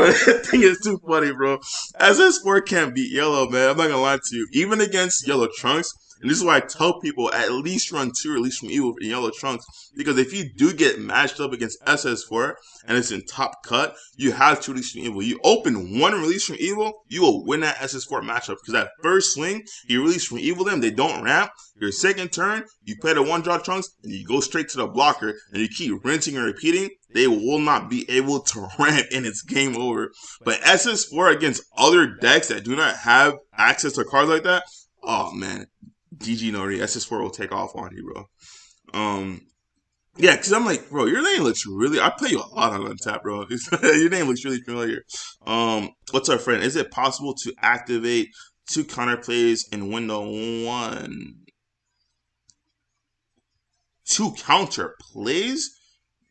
that thing is too funny, bro. SS4 can't beat Yellow, man. I'm not going to lie to you. Even against Yellow Trunks. And this is why I tell people at least run 2 Release from Evil in Yellow Trunks. Because if you do get matched up against SS4 and it's in Top Cut, you have 2 Release from Evil. You open 1 Release from Evil, you will win that SS4 matchup. Because that first swing, you Release from Evil them, they don't ramp. Your second turn, you play the 1-draw Trunks and you go straight to the blocker and you keep rinsing and repeating. They will not be able to ramp and it's game over. But SS4 against other decks that do not have access to cards like that, oh man. GG Nori, SS4 will take off on you, bro. Yeah, because I'm like, bro, your name looks really. I play you a lot on Untap, bro. Your name looks really familiar. What's our friend? Is it possible to activate 2 counterplays in window 1? 2 counterplays?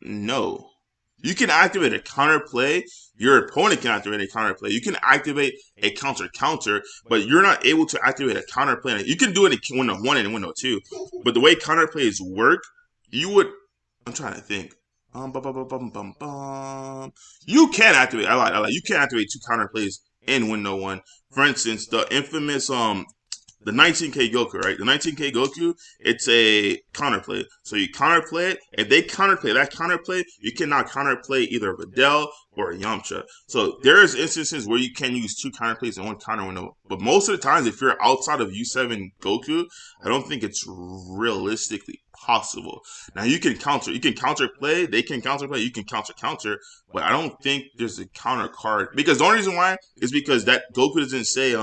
No. You can activate a counterplay. Your opponent can activate a counterplay. You can activate a counter, but you're not able to activate a counterplay. You can do it in window 1 and window 2. But the way counterplays work, you would. I'm trying to think. You can activate. I like. You can activate 2 counterplays in window 1. For instance, the infamous the 19K Goku, right? The 19K Goku, it's a counterplay. So you counterplay it. If they counterplay that counterplay, you cannot counterplay either Videl or Yamcha. So there's instances where you can use 2 counterplays in one counter window. But most of the times, if you're outside of U7 Goku, I don't think it's realistically possible. Now you can counterplay, they can counterplay, you can counter, but I don't think there's a counter card. Because the only reason why is because that Goku doesn't say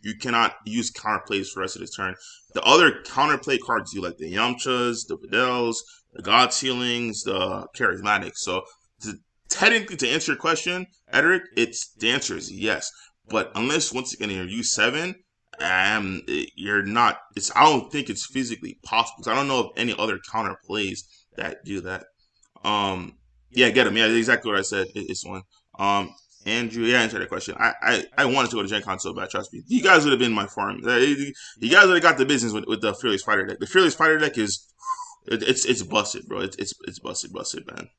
you cannot use counterplays for the rest of this turn. The other counterplay cards do, like the Yamchas, the Videls, the God Sealings, the Charismatics. So technically, to answer your question, Edric, the answer is yes. But unless once again you're U7, you're not. I don't think it's physically possible. I don't know of any other counterplays that do that. Yeah, get him. Yeah, exactly what I said. It's one. Andrew, yeah, answer that question. I wanted to go to Gen Con so bad, trust me. You guys would have been my farm. You guys would have got the business with the Fearless Fighter deck. The Fearless Fighter deck it's busted, bro. It's busted, man.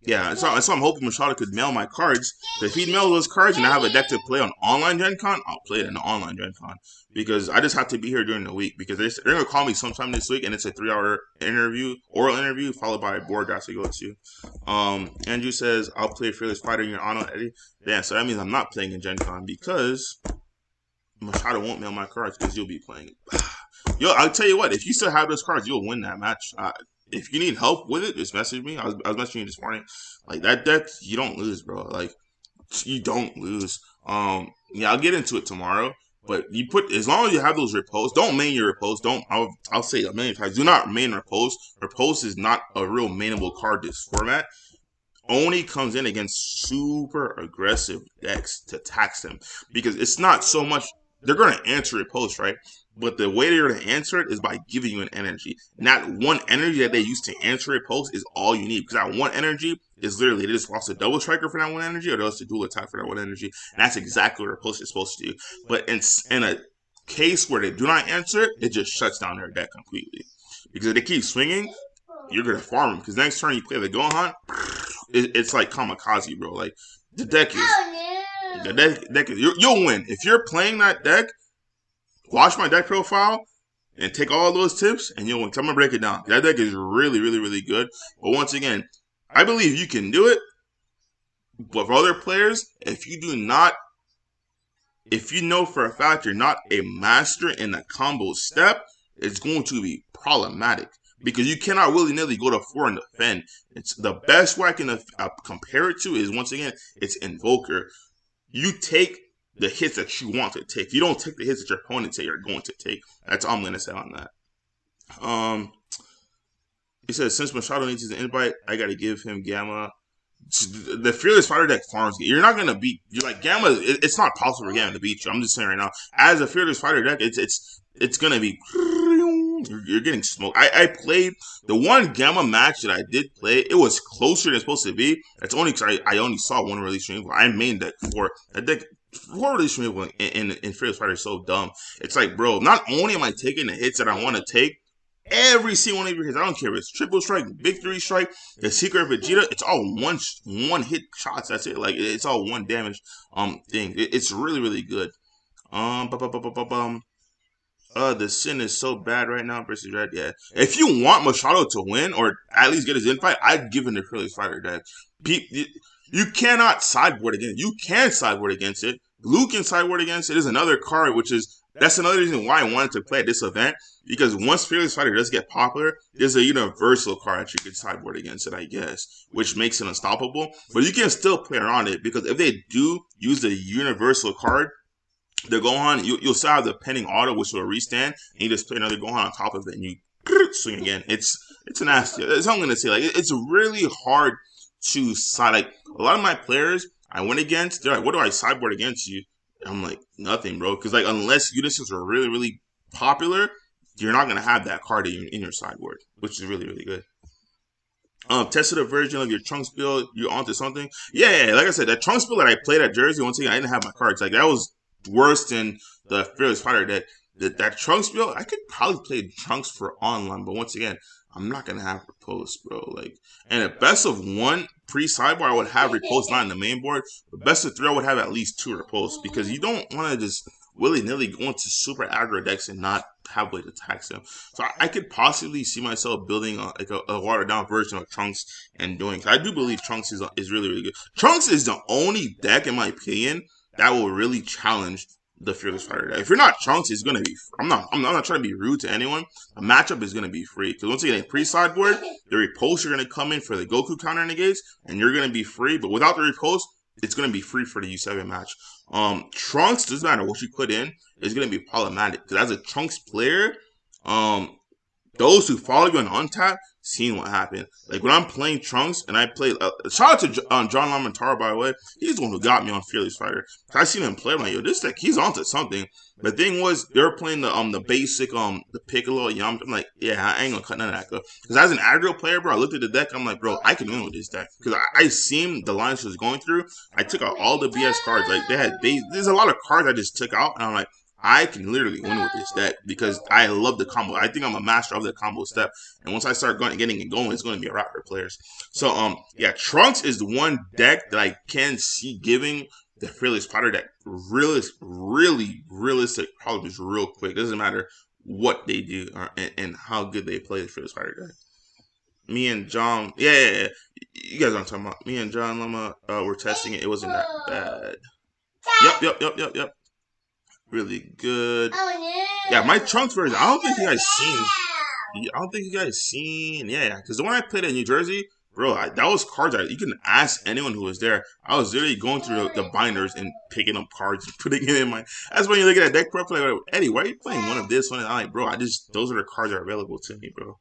Yeah, so I'm hoping Machado could mail my cards. If he'd mail those cards and I have a deck to play on online Gen Con, I'll play it in the online Gen Con. Because I just have to be here during the week. Because they're going to call me sometime this week, and it's a 3-hour oral interview, followed by a board draft to go to. Andrew says, I'll play Fearless Fighter in your honor, Eddie. Yeah, so that means I'm not playing in Gen Con because Machado won't mail my cards because you'll be playing. Yo, I'll tell you what, if you still have those cards, you'll win that match. If you need help with it, just message me. I was messaging you this morning. Like that deck, you don't lose, bro. Like you don't lose. Yeah, I'll get into it tomorrow. But as long as you have those repos, don't main your repos. I'll say a million times, do not main repos. Repos is not a real mainable card this format. Only comes in against super aggressive decks to tax them. Because it's not so much, they're going to answer repos, right? But the way they're going to answer it is by giving you an energy. Not one energy that they use to answer a post is all you need. Because that one energy is literally, they just lost a double striker for that one energy, or they lost a dual attack for that one energy. And that's exactly what a post is supposed to do. But in a case where they do not answer it, it just shuts down their deck completely. Because if they keep swinging, you're going to farm them. Because next turn you play the Gohan, it's like kamikaze, bro. Like, the deck is, you'll win. If you're playing that deck, watch my deck profile and take all those tips, and you'll win. I'm going to break it down. That deck is really, really, really good. But once again, I believe you can do it. But for other players, if you know for a fact you're not a master in the combo step, it's going to be problematic. Because you cannot willy-nilly go to 4 and defend. It's the best way I can compare it to is, once again, it's Invoker. You take the hits that you want to take. You don't take the hits that your opponent say you're going to take. That's all I'm going to say on that. He says, since Machado needs his invite, I got to give him Gamma. The Fearless Fighter deck farms. You're not going to beat. You're like, Gamma, it's not possible for Gamma to beat you. I'm just saying right now. As a Fearless Fighter deck, it's going to be. You're getting smoked. I played the one Gamma match that I did play. It was closer than it's supposed to be. It's only because I only saw one release stream. I mained deck for that deck. 4 release stream in Fearless Fighter is so dumb. It's like, bro, not only am I taking the hits that I want to take, every single one of your hits, I don't care if it's triple strike, victory strike, the secret Vegeta, it's all one hit shots. That's it. Like, it's all one damage thing. It's really, really good. The Sin is so bad right now versus Red. Yeah. If you want Machado to win, or at least get his invite, I'd give him the Fearless Fighter deck. You cannot sideboard against it. You can sideboard against it. Luke can sideboard against it. There's another card, that's another reason why I wanted to play at this event. Because once Fearless Fighter does get popular, there's a universal card that you can sideboard against it, I guess, which makes it unstoppable. But you can still play around it, because if they do use the universal card, the Gohan, you'll still have the pending auto, which will restand, and you just play another Gohan on top of it, and you swing again. It's nasty. That's what I'm gonna say. Like it's really hard to side. Like a lot of my players I went against, they're like, "What do I sideboard against you?" I'm like, "Nothing, bro." Because like unless Ulysses are really popular, you're not gonna have that card in your sideboard, which is really good. Tested a version of your Trunks build. You're onto something. Yeah. Like I said, that Trunks build that I played at Jersey, once again, I didn't have my cards. Like that was worse than the Fearless Fighter deck. That Trunks build, I could probably play Trunks for online, but once again, I'm not gonna have Repulse, bro. Like, and at best of one pre-sideboard, I would have Repulse not in the main board. But best of three, I would have at least 2 Repulse because you don't want to just willy-nilly go into super aggro decks and not have way to tax them. So I could possibly see myself building a watered-down version of Trunks and doing. I do believe Trunks is really good. Trunks is the only deck, in my opinion, that will really challenge the Fearless Fighter deck. If you're not Trunks, it's gonna be. I'm not trying to be rude to anyone. The matchup is gonna be free because once again, pre-sideboard, the repulse you're gonna come in for the Goku counter negates, and you're gonna be free. But without the repulse, it's gonna be free for the U7 match. Trunks, doesn't matter what you put in, is gonna be problematic because as a Trunks player, those who follow you on untap seen what happened. Like when I'm playing Trunks and I play, shout out to John Lamentaro, by the way. He's the one who got me on Fearless Fighter. I seen him play. I'm like, yo, this deck, he's onto something. The thing was, they were playing the basic the Piccolo Yam. I'm like, yeah, I ain't gonna cut none of that though. Because as an aggro player, bro, I looked at the deck. I'm like, bro, I can win with this deck because I seen the lines she was going through. I took out all the BS cards. Like there's a lot of cards I just took out, and I'm like, I can literally win with this deck because I love the combo. I think I'm a master of the combo step. And once I start getting it going, it's going to be a wrap for players. So, yeah, Trunks is the one deck that I can see giving the Fearless Fighter deck really realistic problems real quick. It doesn't matter what they do and how good they play the Fearless Fighter deck. Me and John, yeah. You guys know what I'm talking about. Me and John Lama were testing it. It wasn't that bad. Yep. Really good. Yeah, my Trunks version. I don't think you guys seen. Yeah, because the one I played in New Jersey, bro, that was cards. You can ask anyone who was there. I was literally going through the binders and picking up cards and putting it in my. That's when you look at that deck prep. Like, Eddie, why are you playing one of this one? And I'm like, bro, those are the cards that are available to me, bro.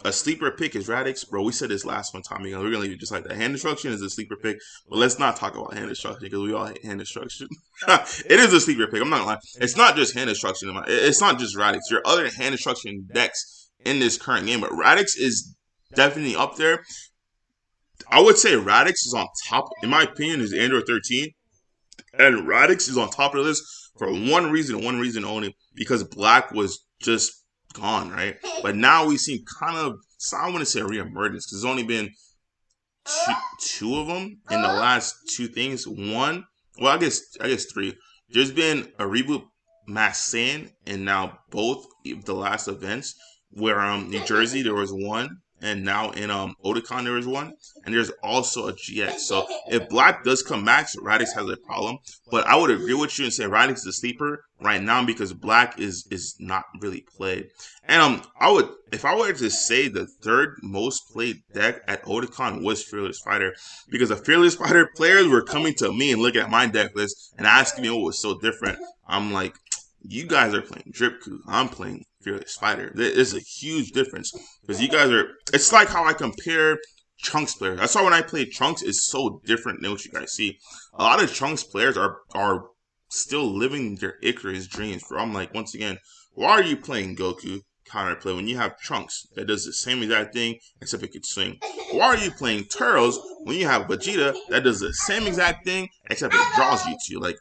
A sleeper pick is Radix, bro. We said this last one, Tommy. We're gonna leave it just like that. Hand destruction is a sleeper pick, but let's not talk about hand destruction because we all hate hand destruction. It is a sleeper pick. I'm not gonna lie. It's not just hand destruction. It's not just Radix. There are other hand destruction decks in this current game, but Radix is definitely up there. I would say Radix is on top. In my opinion, is Android 13, and Radix is on top of the list for one reason only, because Black was just gone, right? But now we've seen kind of, I want to say a reemergence because there's only been two of them in the last 2 things. One, well, I guess 3. There's been a reboot Mass Saiyan, and now both the last events where New Jersey there was one, and now in Otakon there was one, and there's also a GX. So if Black does come back, so Radix has a problem. But I would agree with you and say Radix is a sleeper right now because Black is not really played. And if I were to say the 3rd most played deck at Otakon was Fearless Fighter, because the Fearless Fighter players were coming to me and looking at my deck list and asking me what was so different. I'm like, you guys are playing Dripku. I'm playing Fearless Fighter. There's a huge difference because you guys are. It's like how I compare Trunks players. That's why when I play Trunks, it's so different than what you guys see. A lot of Trunks players are still living their Icarus dreams. Bro, I'm like, once again, why are you playing Goku counterplay when you have Trunks that does the same exact thing except it can swing? Why are you playing Turtles when you have Vegeta that does the same exact thing except it draws you to you? Like,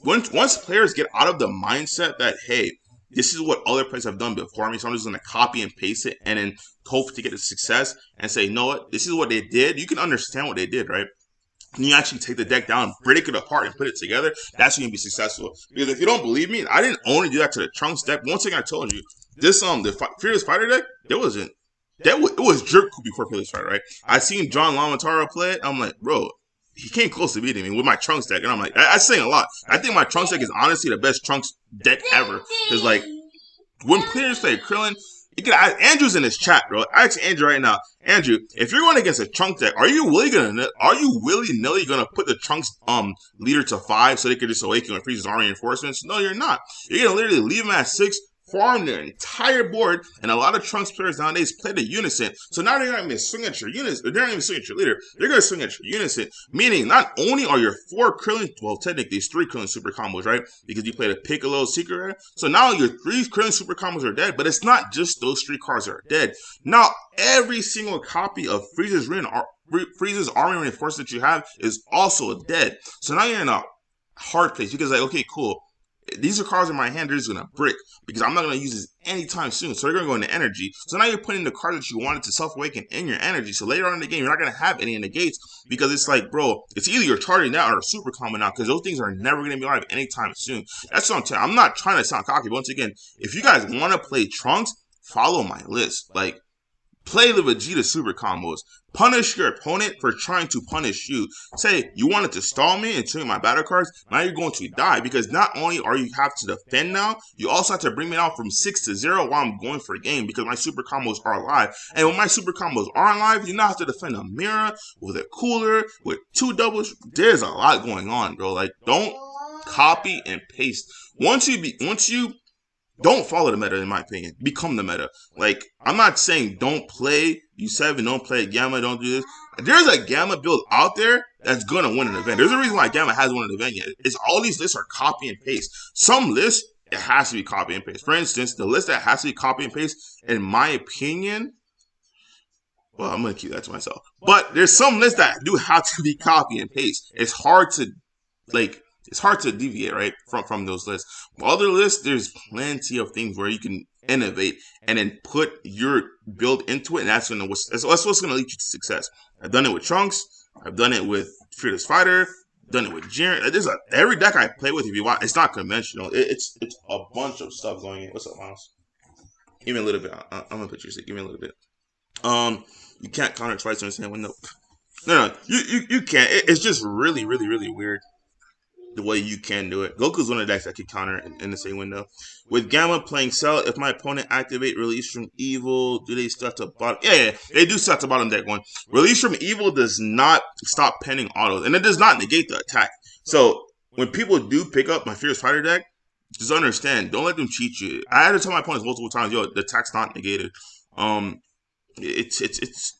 once players get out of the mindset that, hey, this is what other players have done before me, so I'm just going to copy and paste it and then hope to get a success and say, you know what, this is what they did. You can understand what they did, right? And you actually take the deck down, break it apart, and put it together, that's when you'll be successful. Because if you don't believe me, I didn't only do that to the Trunks deck. One thing I told you, this the Fearless Fighter deck, it was Jerku before Fearless Fighter, right? I seen John Lamentaro play it, I'm like, bro, he came close to beating me with my Trunks deck. And I'm like, that's saying a lot. I think my Trunks deck is honestly the best Trunks deck ever. Because, like, when players play Krillin, You can ask Andrew's in his chat, bro. Ask Andrew right now. Andrew, if you're going against a Trunks deck, are you willy nilly gonna put the Trunks leader to 5 so they can just awaken with Frieza's army reinforcements? No, you're not. You're gonna literally leave him at 6, farm their entire board, and a lot of Trunks players nowadays play the Unison. So now they're not even swing at your Unison, they're not even swing at your leader. They're gonna swing at your Unison. Meaning, not only are your 4 Krillin, well, technically it's 3 Krillin super combos, right? Because you played a Piccolo Secret Rare. So now your 3 Krillin super combos are dead, but it's not just those 3 cards that are dead. Now, every single copy of Frieza's army reinforcement that you have is also dead. So now you're in a hard place because, like, okay, cool. These are cards in my hand, they're just going to brick because I'm not going to use this anytime soon. So they're going to go into energy. So now you're putting the cards that you wanted to self-awaken in your energy. So later on in the game, you're not going to have any negates because it's like, bro, it's either you're charging that or a super combo now because those things are never going to be alive anytime soon. That's what I'm telling you. I'm not trying to sound cocky, but once again, if you guys want to play Trunks, follow my list. Like, play the Vegeta super combos. Punish your opponent for trying to punish you. Say, you wanted to stall me and turn my battle cards, now you're going to die. Because not only are you have to defend now, you also have to bring me down from 6 to 0 while I'm going for a game. Because my super combos are alive. And when my super combos aren't alive, you now have to defend a mirror, with a cooler, with 2 doubles. There's a lot going on, bro. Like, don't copy and paste. Once you don't follow the meta, in my opinion. Become the meta. Like, I'm not saying don't play U7, don't play Gamma, don't do this. There's a Gamma build out there that's going to win an event. There's a reason why Gamma hasn't won an event yet. It's all these lists are copy and paste. Some lists, it has to be copy and paste. For instance, the list that has to be copy and paste, in my opinion, well, I'm going to keep that to myself. But there's some lists that do have to be copy and paste. It's hard to deviate, right, from those lists. But other lists, there's plenty of things where you can innovate and then put your build into it, and that's what's going to lead you to success. I've done it with Trunks. I've done it with Fearless Fighter. Done it with Jiren. Every deck I play with, if you want, it's not conventional. It's a bunch of stuff going in. What's up, Miles? Give me a little bit. I'm gonna put your stick. Give me a little bit. You can't counter twice in the same window. No, you can't. It's just really, really, really weird the way you can do it. Goku's one of the decks that can counter in the same window. With Gamma playing Cell, if my opponent activate Release from Evil, do they start to bottom? Yeah, they do start to bottom deck one. Release from Evil does not stop pending autos, and it does not negate the attack. So when people do pick up my Fierce Fighter deck, just understand, don't let them cheat you. I had to tell my opponents multiple times, yo, the attack's not negated. It's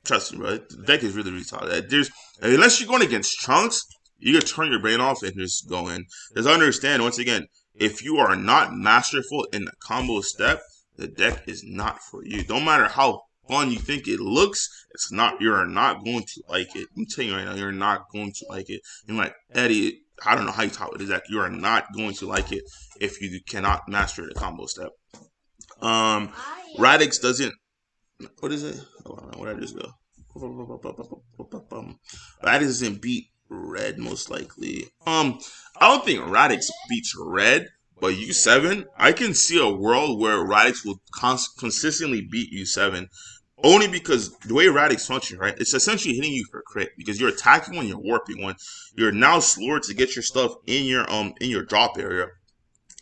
trust me, bro. The deck is really, really solid. Unless you're going against Trunks, you can turn your brain off and just go in. Just understand, once again, if you are not masterful in the combo step, the deck is not for you. Don't matter how fun you think it looks, you're not going to like it. I'm telling you right now, you're not going to like it. And like, Eddie, I don't know how you talk with this deck. You are not going to like it if you cannot master the combo step. Radix doesn't, what is it? Oh, where did I just go? Radix doesn't beat Red, most likely. I don't think Radix beats Red, but U7, I can see a world where Radix will consistently beat U7. Only because the way Radix functions, right, it's essentially hitting you for crit because you're attacking one, you're warping one. You're now slower to get your stuff in your drop area.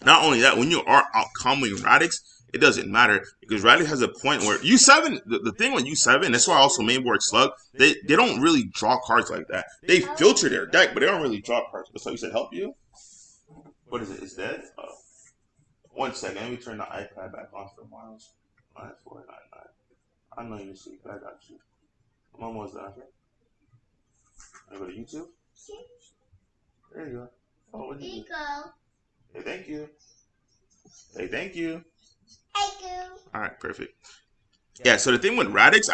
Not only that, when you are out comboing Radix, it doesn't matter because Radix has a point where U7, the thing with U7, that's why also mainboard Slug, they don't really draw cards like that. They filter their deck, but they don't really draw cards. So you said help you? What is it? It's dead? 1 second. Let me turn the iPad back on for Miles. 9499. I know you're asleep, but I got you. I'm almost done. I go to YouTube? There you go. Oh, what did you do? Hey, thank you. Hey, thank you. Alright, perfect. Yeah, so the thing with Radix,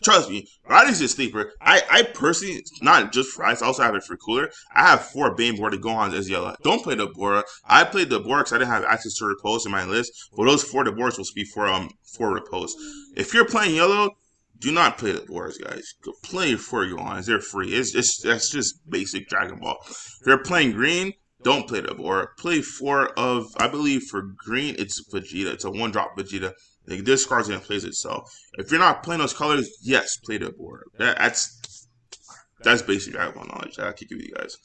trust me, Radix is sleeper. I personally, not just for Radix, I also have it for Cooler. I have 4 Baneboard Gohans as yellow. Don't play the Bora. I played the Bora because I didn't have access to Repose in my list. But those 4 Boras will be for Repose. If you're playing yellow, do not play the Boras, guys. Go play 4 Gohans. They're free. That's just basic Dragon Ball. If you're playing green, don't play the Bora. Play 4 of, I believe for green, it's Vegeta. It's a 1-drop Vegeta. It discards and plays itself. If you're not playing those colors, yes, play the Bora. That's basic Dragon Ball knowledge that I can give you guys.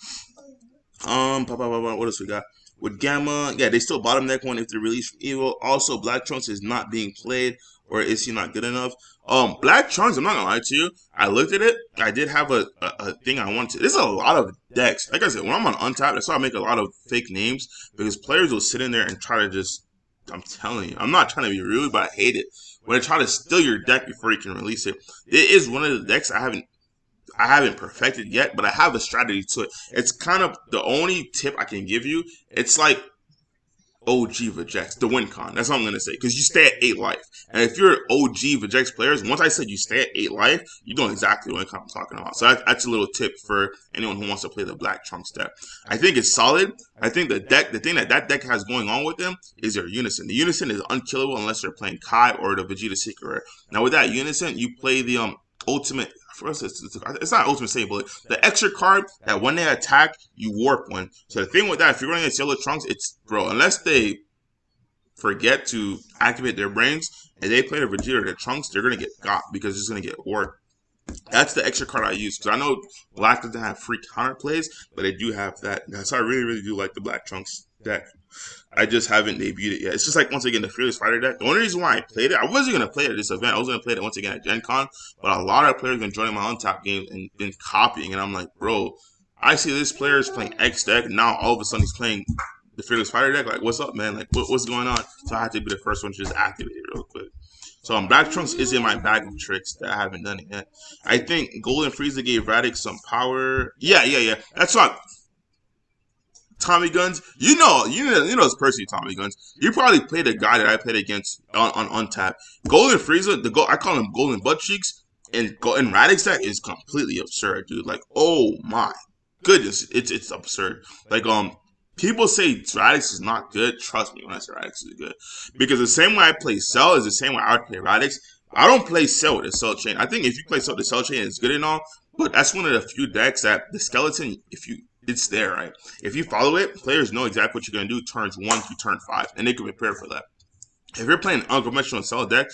What else we got? With Gamma, yeah, they still bottom deck one if they release from Evil. Also, Black Trunks is not being played, or is he not good enough? Black Trunks, I'm not gonna lie to you. I looked at it. I did have a thing I wanted to. There's a lot of decks. Like I said, when I'm on Untapped, that's why I make a lot of fake names because players will sit in there and try to just. I'm telling you, I'm not trying to be rude, but I hate it when they try to steal your deck before you can release it. It is one of the decks I haven't perfected yet, but I have a strategy to it. It's kind of the only tip I can give you. It's like OG Vajeks, the win con. That's what I'm going to say. Because you stay at 8 life. And if you're OG Vajeks players, once I said you stay at 8 life, you know exactly what I'm talking about. So that's a little tip for anyone who wants to play the Black Trunks deck. I think it's solid. I think the thing that deck has going on with them is their Unison. The Unison is unkillable unless they're playing Kai or the Vegeta Secret Rare. Now with that Unison, you play the ultimate. First, it's not ultimate save bullet. The extra card that when they attack, you warp one. So the thing with that, if you're running against Yellow Trunks, it's bro. Unless they forget to activate their brains and they play the Vegeta or the Trunks, they're gonna get got because it's gonna get warped. That's the extra card I use because I know Black doesn't have free counter plays, but they do have that. So I really do like the Black Trunks deck. I just haven't debuted it yet. It's just like, once again, the Fearless Fighter deck. The only reason why I played it, I wasn't going to play it at this event. I was going to play it once again at Gen Con. But a lot of players have been joining my Untapped games and been copying. And I'm like, bro, I see this player is playing X deck. And now all of a sudden he's playing the Fearless Fighter deck. Like, what's up, man? Like, what's going on? So I had to be the first one to just activate it real quick. So Black Trunks is in my bag of tricks that I haven't done it yet. I think Golden Frieza gave Radix some power. Yeah. That's what. Tommy Guns, you know this person, Tommy Guns. You probably played a guy that I played against on Untapped. Golden Frieza, I call him Golden Butt Cheeks, and Radix deck is completely absurd, dude. Like, oh my goodness, it's absurd. Like, people say Radix is not good. Trust me when I say Radix is good, because the same way I play Cell is the same way I would play Radix. I don't play Cell with the Cell Chain. I think if you play Cell with the Cell Chain, it's good and all, but that's one of the few decks that the skeleton, it's there, right? If you follow it, players know exactly what you're going to do turns 1 to turn 5, and they can prepare for that. If you're playing unconventional Cell deck,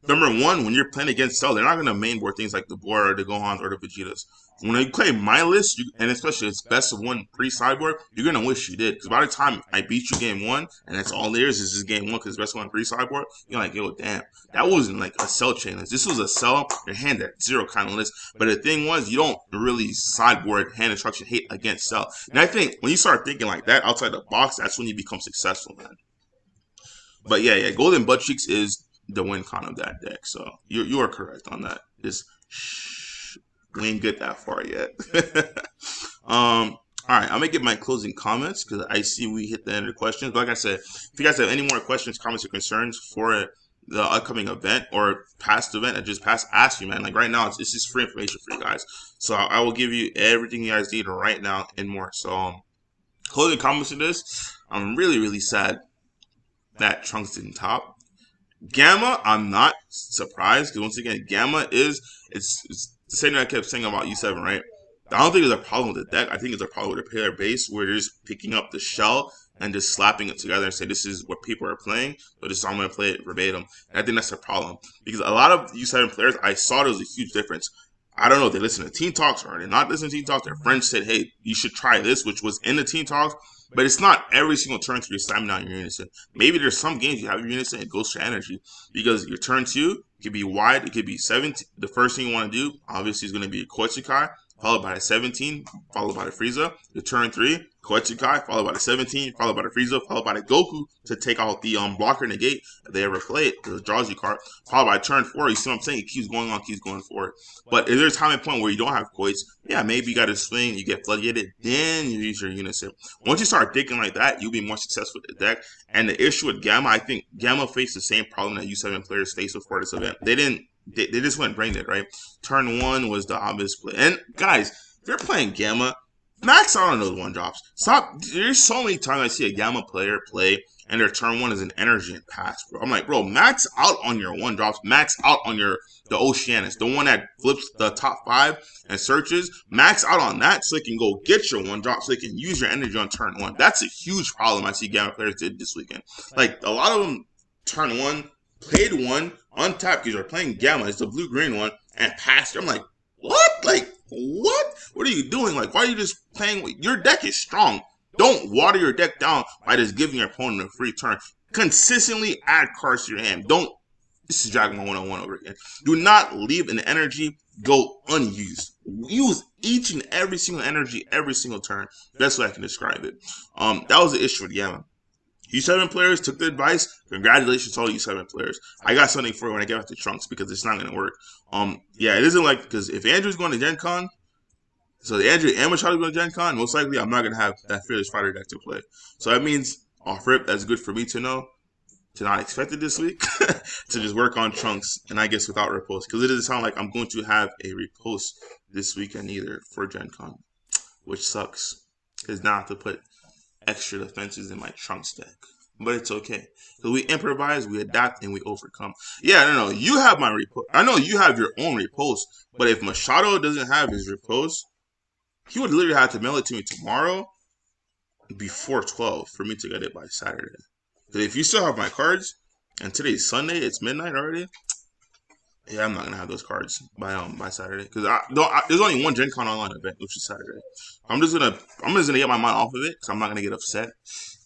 number one, when you're playing against Cell, they're not going to mainboard things like the Bora, the Gohans, or the Vegetas. When you play my list, and especially it's best of 1 pre-sideboard, you're going to wish you did. Because by the time I beat you game 1, and that's all there is just game 1 because it's best of 1 pre-sideboard, you're like, yo, damn. That wasn't like a Cell chain list. This was a Cell, your hand at 0 kind of list. But the thing was, you don't really sideboard hand instruction hate against Cell. And I think when you start thinking like that outside the box, that's when you become successful, man. But yeah, Golden Butt Cheeks is the win con of that deck. So you are correct on that. Just we ain't get that far yet. All right, I'm gonna get my closing comments because I see we hit the end of the questions. But like I said, if you guys have any more questions, comments, or concerns for the upcoming event or past event that just passed, ask me, man. Like right now, it's just free information for you guys. So I will give you everything you guys need right now and more. So closing comments to this, I'm really sad that Trunks didn't top. Gamma, I'm not surprised because once again, Gamma it's the same thing I kept saying about U7, right? I don't think there's a problem with the deck. I think it's a problem with the player base where they're just picking up the shell and just slapping it together and say this is what people are playing, but this is how I'm going to play it verbatim. And I think that's a problem because a lot of U7 players, I saw there was a huge difference. I don't know if they listen to Team Talks or they're not listening to Team Talks. Their friends said, hey, you should try this, which was in the Team Talks. But it's not every single turn you're slamming down your Unison. Maybe there's some games you have your Unison, it goes to energy. Because your turn 2, it could be wide, it could be 17. The first thing you want to do, obviously, is going to be a Koetsukai, followed by a 17, followed by the Frieza. Your turn 3, Koetsukai, followed by the 17, followed by the Frieza, followed by the Goku to take out the blocker negate if they ever play it, because it draws you card. Followed by turn 4, you see what I'm saying? It keeps going on, keeps going forward. But if there's a time and point where you don't have Koets, yeah, maybe you got to swing, you get floodgated, then you use your Unison. Once you start thinking like that, you'll be more successful with the deck. And the issue with Gamma, I think Gamma faced the same problem that U7 players faced before this event. They just went brain dead, right? Turn 1 was the obvious play. And guys, if you're playing Gamma, max out on those 1-drops. Stop. There's so many times I see a Gamma player play and their turn 1 is an energy and pass, bro. I'm like, bro, max out on your 1-drops. Max out on the Oceanus, the one that flips the top 5 and searches. Max out on that so they can go get your 1-drop so they can use your energy on turn 1. That's a huge problem I see Gamma players did this weekend. Like, a lot of them turn 1, played 1, untapped because you're playing Gamma. It's the blue-green one, and passed. I'm like, what? Like, What? What are you doing? Like, why are you just playing? Your deck is strong. Don't water your deck down by just giving your opponent a free turn. Consistently add cards to your hand. Don't. This is Dragon Ball 101 over again. Do not leave an energy go unused. Use each and every single energy every single turn. That's what I can describe it. That was the issue with Gamma. U7 players took the advice. Congratulations to all U7 players. I got something for you when I get back to Trunks because it's not going to work. Yeah, it isn't like, because if Andrew's going to Gen Con, so the Andrew and Machado going to Gen Con, most likely I'm not going to have that Fearless Fighter deck to play. So that means, off rip, that's good for me to know, to not expect it this week, to just work on Trunks, and I guess without repost, because it doesn't sound like I'm going to have a repost this weekend either for Gen Con, which sucks, because now I have to put extra defenses in my Trunks deck. But it's okay. So we improvise, we adapt, and we overcome. Yeah, no. You have my repost. I know you have your own repost, but if Machado doesn't have his repost, he would literally have to mail it to me tomorrow before 12 for me to get it by Saturday. Because if you still have my cards, and today's Sunday, it's midnight already, yeah, I'm not going to have those cards by Saturday. Because there's only one Gen Con Online event, which is Saturday. I'm just gonna get my mind off of it, because I'm not gonna get upset.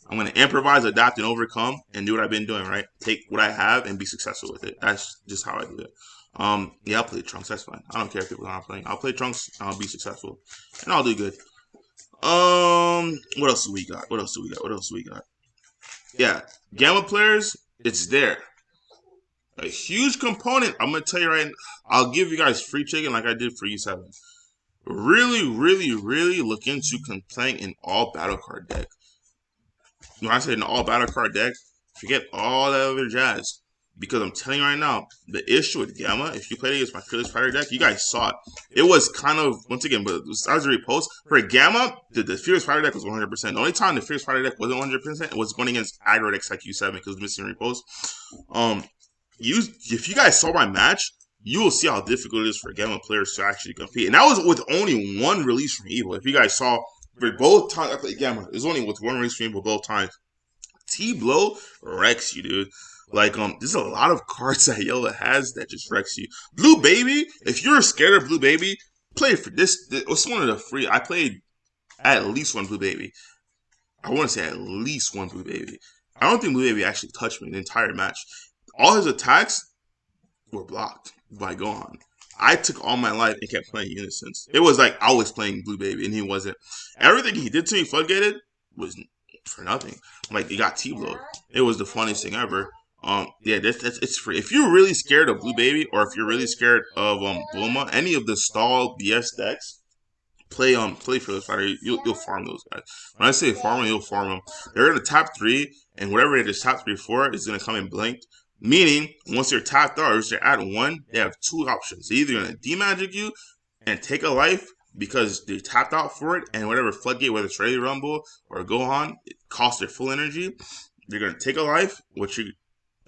I'm gonna improvise, adapt, and overcome, and do what I've been doing. Right, take what I have and be successful with it. That's just how I do it. Yeah, I'll play Trunks. That's fine. I don't care if people are not playing. I'll play Trunks and I'll be successful, and I'll do good. What else do we got? What else do we got? Yeah, Gamma players, it's there. A huge component. I'm gonna tell you right now. I'll give you guys free chicken like I did for U7. Really, really, really look into playing an all battle card deck. When I say an all battle card deck, forget all that other jazz. Because I'm telling you right now, the issue with Gamma, if you played against my Fearless Fighter deck, you guys saw it. It was kind of, once again, but as a repost, for Gamma, the Fearless Fighter deck was 100%. The only time the Fearless Fighter deck wasn't 100% it was going against aggro decks like U7 because it was missing repost. If you guys saw my match, you will see how difficult it is for Gamma players to actually compete. And that was with only one release from Evil. If you guys saw, for both times I played Gamma, it was only with one release from Evil both times. T-Blow wrecks you, dude. Like, there's a lot of cards that Yola has that just wrecks you. Blue Baby, if you're scared of Blue Baby, play for this. It's one of the free. I played at least one Blue Baby. I want to say at least one Blue Baby. I don't think Blue Baby actually touched me the entire match. All his attacks were blocked by Gohan. I took all my life and kept playing Unisons. It was like I was playing Blue Baby and he wasn't. Everything he did to me floodgated was for nothing. Like, he got T-Blowed. It was the funniest thing ever. Yeah, it's free. If you're really scared of Blue Baby, or if you're really scared of Bulma, any of the stall BS decks, play Fearless Fighter. You'll farm those guys. When I say farm them, you'll farm them. They're in the top 3, and whatever it is top 3 for is gonna come in blanked. Meaning, once they're tapped out or if they're at 1, they have 2 options. They're either gonna demagic you and take a life because they tapped out for it, and whatever floodgate, whether it's Ready Rumble or Gohan, it costs their full energy. They're gonna take a life, which you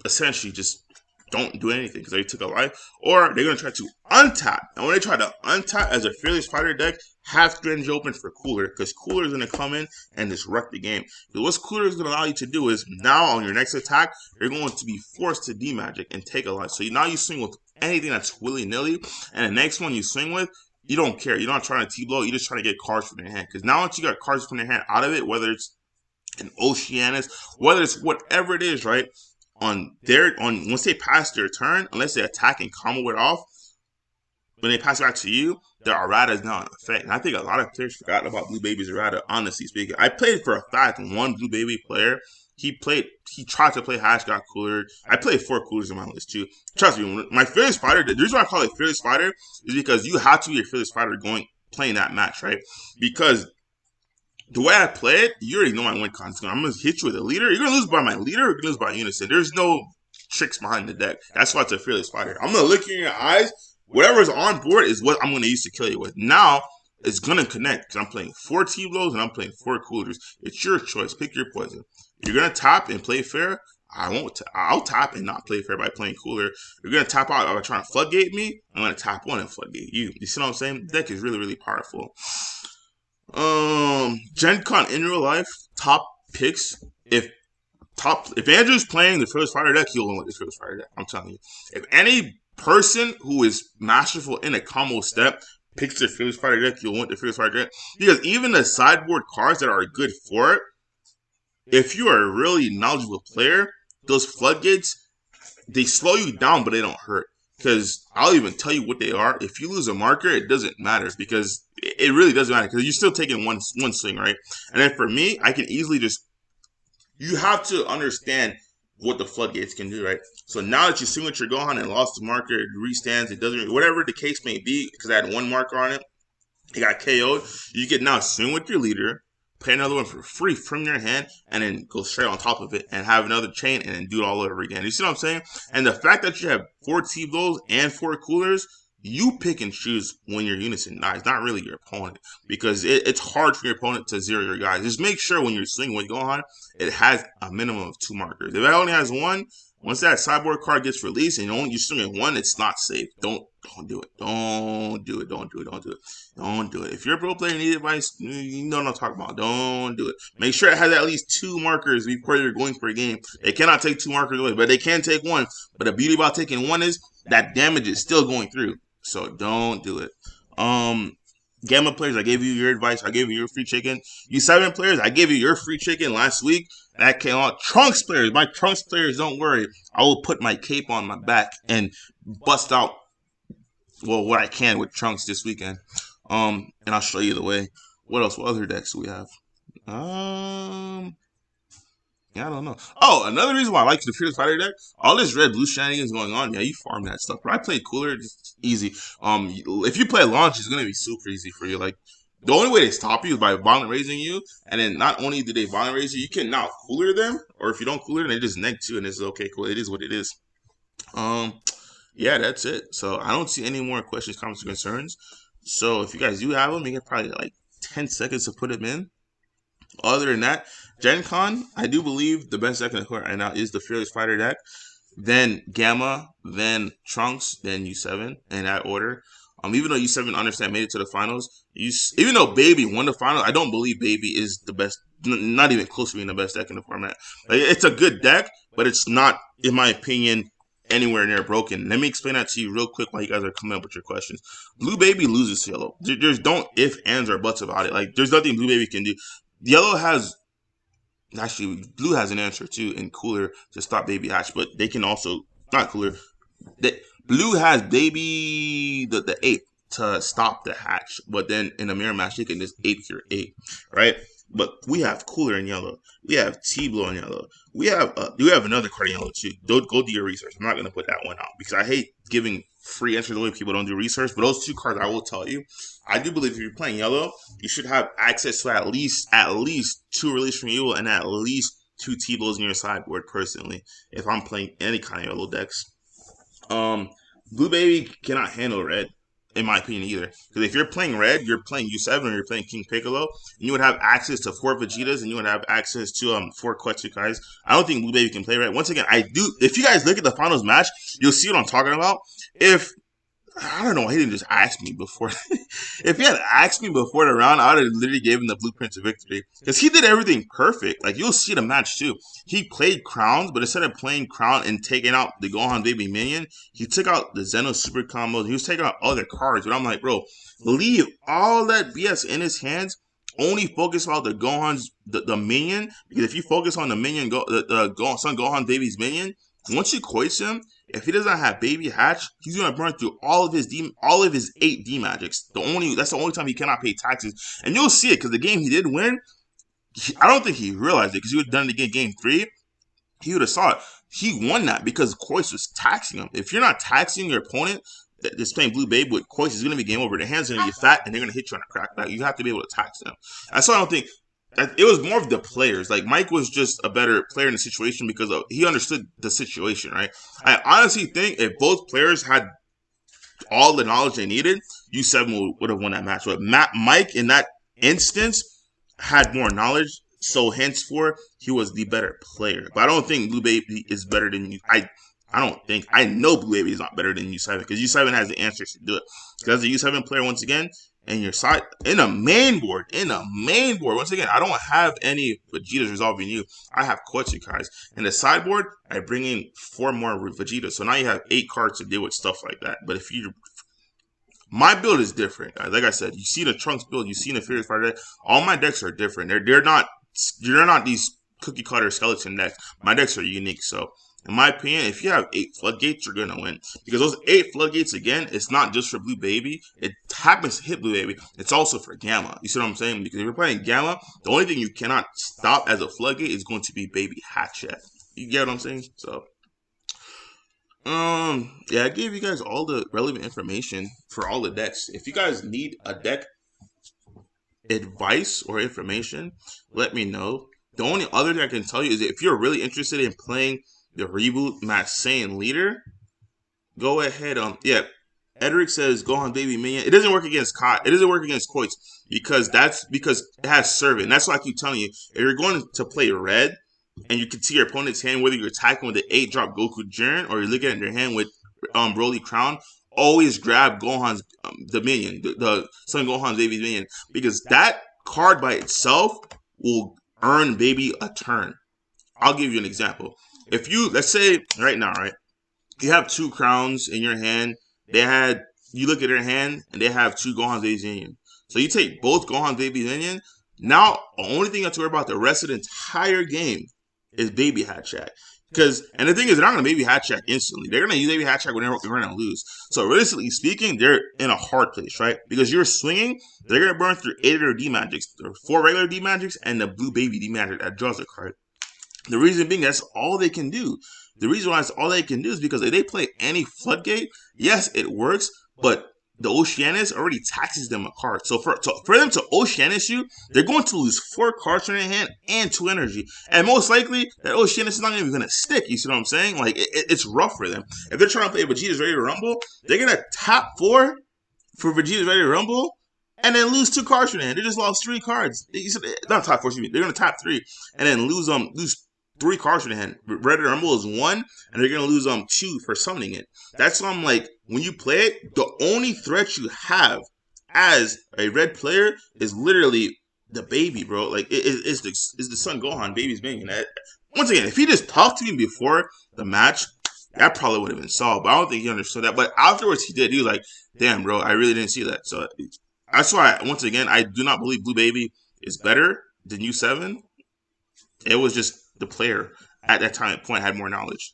essentially just don't do anything because they took a life, or they're going to try to untap. And when they try to untap as a Fearless Fighter deck, have 3 energy open for Cooler, because Cooler is going to come in and disrupt the game. Because what Cooler is going to allow you to do is, now on your next attack, you're going to be forced to demagic and take a life. So now you swing with anything that's willy-nilly, and the next one you swing with, you don't care. You're not trying to T-blow, you're just trying to get cards from your hand. Because now once you got cards from your hand out of it, whether it's an Oceanus, whether it's whatever it is, right? Once they pass their turn, unless they attack and combo it off, when they pass it back to you, their errata is now in effect. And I think a lot of players forgot about Blue Baby's errata, honestly speaking. I played for a fact one Blue Baby player. He tried to play Hash, got Cooler. I played 4 Coolers in my list too. Trust me, my Fearless Fighter, the reason why I call it Fearless Fighter is because you have to be a Fearless Fighter playing that match, right? Because the way I play it, you already know my win con. I'm going to hit you with a leader. You're going to lose by my leader, or you're going to lose by Unison. There's no tricks behind the deck. That's why it's a Fearless Fighter. I'm going to look you in your eyes. Whatever's on board is what I'm going to use to kill you with. Now, it's going to connect because I'm playing 4 T-Blows and I'm playing 4 Coolers. It's your choice. Pick your poison. You're going to tap and play fair. I'll tap and not play fair by playing Cooler. You're going to tap out by trying to floodgate me. I'm going to tap 1 and floodgate you. You see what I'm saying? The deck is really, really powerful. Gen Con in real life, top picks. If Andrew's playing the Fearless Fighter deck, he'll win with the Fearless Fighter deck. I'm telling you. If any person who is masterful in a combo step picks their Fearless Fighter deck, you'll want the Fearless Fighter deck. Because even the sideboard cards that are good for it, if you are a really knowledgeable player, those floodgates, they slow you down, but they don't hurt. Because I'll even tell you what they are. If you lose a marker, it doesn't matter because it really doesn't matter because you're still taking one swing, right? And then for me, I can easily just. You have to understand what the floodgates can do, right? So now that you swing with your Gohan and lost the marker, it restands, it doesn't, whatever the case may be, because I had one marker on it, it got KO'd. You can now swing with your leader, play another one for free from your hand, and then go straight on top of it and have another chain and then do it all over again. You see what I'm saying? And the fact that you have 4 T-blows and 4 coolers, you pick and choose when your unison dies, not really your opponent, because it's hard for your opponent to zero your guys. Just make sure when you're swinging with Gohan, it has a minimum of 2 markers. If it only has 1, once that sideboard card gets released and you're swinging 1, it's not safe. Don't do it. Don't do it. Don't do it. Don't do it. Don't do it. If you're a pro player and need advice, you know what I'm talking about. Don't do it. Make sure it has at least 2 markers before you're going for a game. They cannot take 2 markers away, but they can take 1. But the beauty about taking 1 is that damage is still going through. So don't do it. Gamma players, I gave you your advice. I gave you your free chicken. You 7 players, I gave you your free chicken last week. That came out. Trunks players, my Trunks players, don't worry. I will put my cape on my back and bust out, well, what I can with Trunks this weekend. And I'll show you the way. What else? What other decks do we have? Yeah, I don't know. Oh, another reason why I like the Fearless Fighter deck, all this red blue shenanigans going on. Yeah, you farm that stuff. But I play cooler, it's easy. If you play launch, it's gonna be super easy for you. Like the only way they stop you is by violent raising you, and then not only do they violent raise you, you can now cooler them, or if you don't cooler them, they just neg 2, and it's okay, cool. It is what it is. Yeah, that's it. So I don't see any more questions, comments, or concerns. So if you guys do have them, you get probably like 10 seconds to put them in. Other than that, Gen Con, I do believe the best deck in the court right now is the Fearless Fighter deck. Then Gamma, then Trunks, then U7 in that order. Even though U7 understand made it to the finals, even though Baby won the final, I don't believe Baby is the best, not even close to being the best deck in the format. Like, it's a good deck, but it's not, in my opinion, anywhere near broken. Let me explain that to you real quick while you guys are coming up with your questions. Blue Baby loses to Yellow. There's don't if, ands, or buts about it. Like, there's nothing Blue Baby can do. Yellow has, actually, Blue has an answer too in Cooler to stop Baby Hatch, but they can also, not Cooler, Blue has Baby, the 8 to stop the Hatch, but then in a mirror match, they can just 8 cure 8, right? But we have Cooler in Yellow. We have T-Blow in Yellow. We have another card in Yellow too. Don't go do your research. I'm not going to put that one out because I hate giving free entries away if people don't do research. But those 2 cards, I will tell you, I do believe if you're playing Yellow, you should have access to at least 2 Release from Evil and at least 2 T-Blows in your sideboard personally, if I'm playing any kind of Yellow decks. Blue Baby cannot handle red, in my opinion, either. Because if you're playing red, you're playing U7 or you're playing King Piccolo, and you would have access to 4 Vegetas and you would have access to 4 Quetzalcoatls. I don't think Blue Baby can play red. Once again, I do. If you guys look at the finals match, you'll see what I'm talking about. I don't know why he didn't just ask me before. If he had asked me before the round, I would have literally gave him the blueprint to victory. Because he did everything perfect. Like, you'll see the match, too. He played Crowns, but instead of playing Crown and taking out the Gohan Baby minion, he took out the Zeno Super combos. He was taking out other cards. But I'm like, bro, leave all that BS in his hands. Only focus on the Gohan's, the minion. Because if you focus on the minion, the Son Gohan Baby's minion, once you coist him, if he doesn't have Baby Hatch, he's gonna burn through all of his 8 D magics. That's the only time he cannot pay taxes, and you'll see it because the game he did win. I don't think he realized it because he would have done it again game 3. He would have saw it. He won that because Koiz was taxing him. If you're not taxing your opponent that's playing Blue Baby with Koiz, it's gonna be game over. Their hands are gonna be fat and they're gonna hit you on a crackback. You have to be able to tax them. That's why I don't think. It was more of the players. Like, Mike was just a better player in the situation because he understood the situation, right? I honestly think if both players had all the knowledge they needed, U7 would have won that match. But Mike, in that instance, had more knowledge, so henceforth, he was the better player. But I don't think Blue Baby is better than you. I know Blue Baby is not better than U7 because U7 has the answers to do it. Because as a U7 player, once again, and your side in a main board. Once again, I don't have any Vegetas resolving you. I have Quetzalcoatls. In the sideboard, I bring in 4 more Vegetas. So now you have 8 cards to deal with stuff like that. But if you My build is different, guys. Like I said, you see the Trunks build, you see the Furious Fighter deck. All my decks are different. They're not these cookie cutter skeleton decks. My decks are unique. So, in my opinion, if you have 8 floodgates, you're gonna win because those 8 floodgates again, it's not just for Blue Baby. It happens to hit Blue Baby. It's also for Gamma. You see what I'm saying? Because if you're playing Gamma, the only thing you cannot stop as a floodgate is going to be Baby Hatchet. You get what I'm saying? So. Yeah, I gave you guys all the relevant information for all the decks. If you guys need a deck advice or information, let me know. The only other thing I can tell you is if you're really interested in playing the reboot Matt Saiyan leader, go ahead. Yeah, Edric says Gohan Baby Minion. It doesn't work against Kai. It doesn't work against Koits because it has servant. That's why I keep telling you. If you're going to play red, and you can see your opponent's hand, whether you're attacking with the 8-drop Goku Jiren or you're looking at their hand with Broly Crown, always grab Gohan's the minion, the Son Gohan's Baby's minion, because that card by itself will earn Baby a turn. I'll give you an example. If you, let's say right now, right, you have 2 crowns in your hand, you look at their hand and they have 2 Gohan's Baby's minion. So you take both Gohan's Baby's minion. Now, the only thing you have to worry about the rest of the entire game is Baby Hatchet. And the thing is, they're not going to Baby Hatchet instantly. They're going to use Baby Hatchet when they're going to lose. So realistically speaking, they're in a hard place, right? Because you're swinging, they're going to burn through 8 of their D-Magics, 4 regular D-Magics, and the Blue Baby D-Magic that draws a card. The reason being, that's all they can do. The reason why it's all they can do is because if they play any Floodgate, yes, it works, but the Oceanus already taxes them a card. So for them to Oceanus you, they're going to lose 4 cards from their hand and 2 energy. And most likely, that Oceanus is not even going to stick. You see what I'm saying? Like, it's rough for them. If they're trying to play Vegeta's Ready to Rumble, they're going to tap 4 for Vegeta's Ready to Rumble and then lose 2 cards from their hand. They just lost 3 cards. Not tap 4, excuse me. They're going to tap 3 and then lose 3 cards from the hand. Ready to Rumble is 1, and they're gonna lose 2 for summoning it. That's why I'm like, when you play it, the only threat you have as a red player is literally the baby, bro. Like it's the Son Gohan Baby's minion. Once again, if he just talked to me before the match, that probably would have been solved. But I don't think he understood that. But afterwards, he did. He was like, "Damn, bro, I really didn't see that." So that's why, once again, I do not believe Blue Baby is better than U7. It was just the player at that point had more knowledge.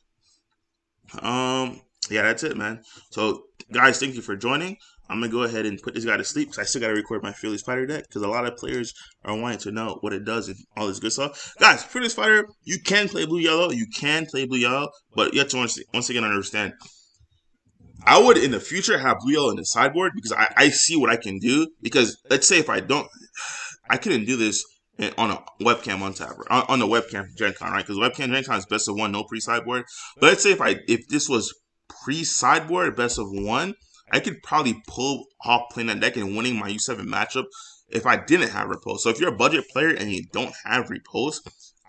Yeah, that's it, man. So, guys, thank you for joining. I'm gonna go ahead and put this guy to sleep because I still gotta record my Fearless Fighter deck because a lot of players are wanting to know what it does and all this good stuff. Guys, Fearless Fighter, you can play blue yellow, but you have to once again understand. I would in the future have blue yellow in the sideboard because I see what I can do. Because let's say if I couldn't do this on a webcam untapper on the webcam Gen Con, right? Because webcam Gen Con is best of 1, no pre-sideboard. But let's say if this was pre-sideboard, best of 1, I could probably pull off playing that deck and winning my U7 matchup if I didn't have repulse. So if you're a budget player and you don't have repulse,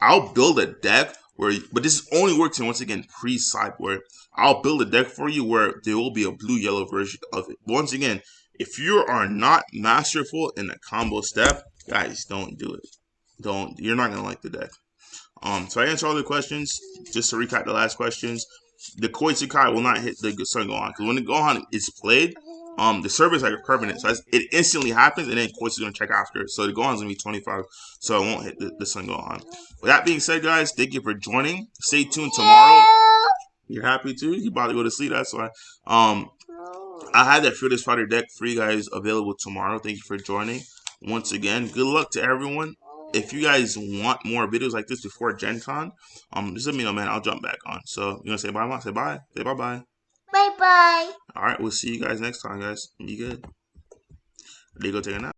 I'll build a deck but this only works in, once again, pre-sideboard. I'll build a deck for you where there will be a blue-yellow version of it. But once again, if you are not masterful in the combo step, guys, don't do it. You're not gonna like the deck. So I answered all the questions. Just to recap the last questions, the Koitsukai will not hit the Son Gohan because when the Gohan is played, the server is like a permanent, so it instantly happens, and then Koitsu is gonna check after. So the Gohan's gonna be 25, so it won't hit the Son Gohan. With that being said, guys, thank you for joining. Stay tuned tomorrow. You're happy too? You about to go to sleep? That's why. I had that Fearless Fighter deck for you guys available tomorrow. Thank you for joining. Once again, good luck to everyone. If you guys want more videos like this before Gen Con, just let me know, man. I'll jump back on. So, you want to say bye, Mom? Say bye. Say bye-bye. Bye-bye. All right, we'll see you guys next time, guys. Be good. They go take a nap.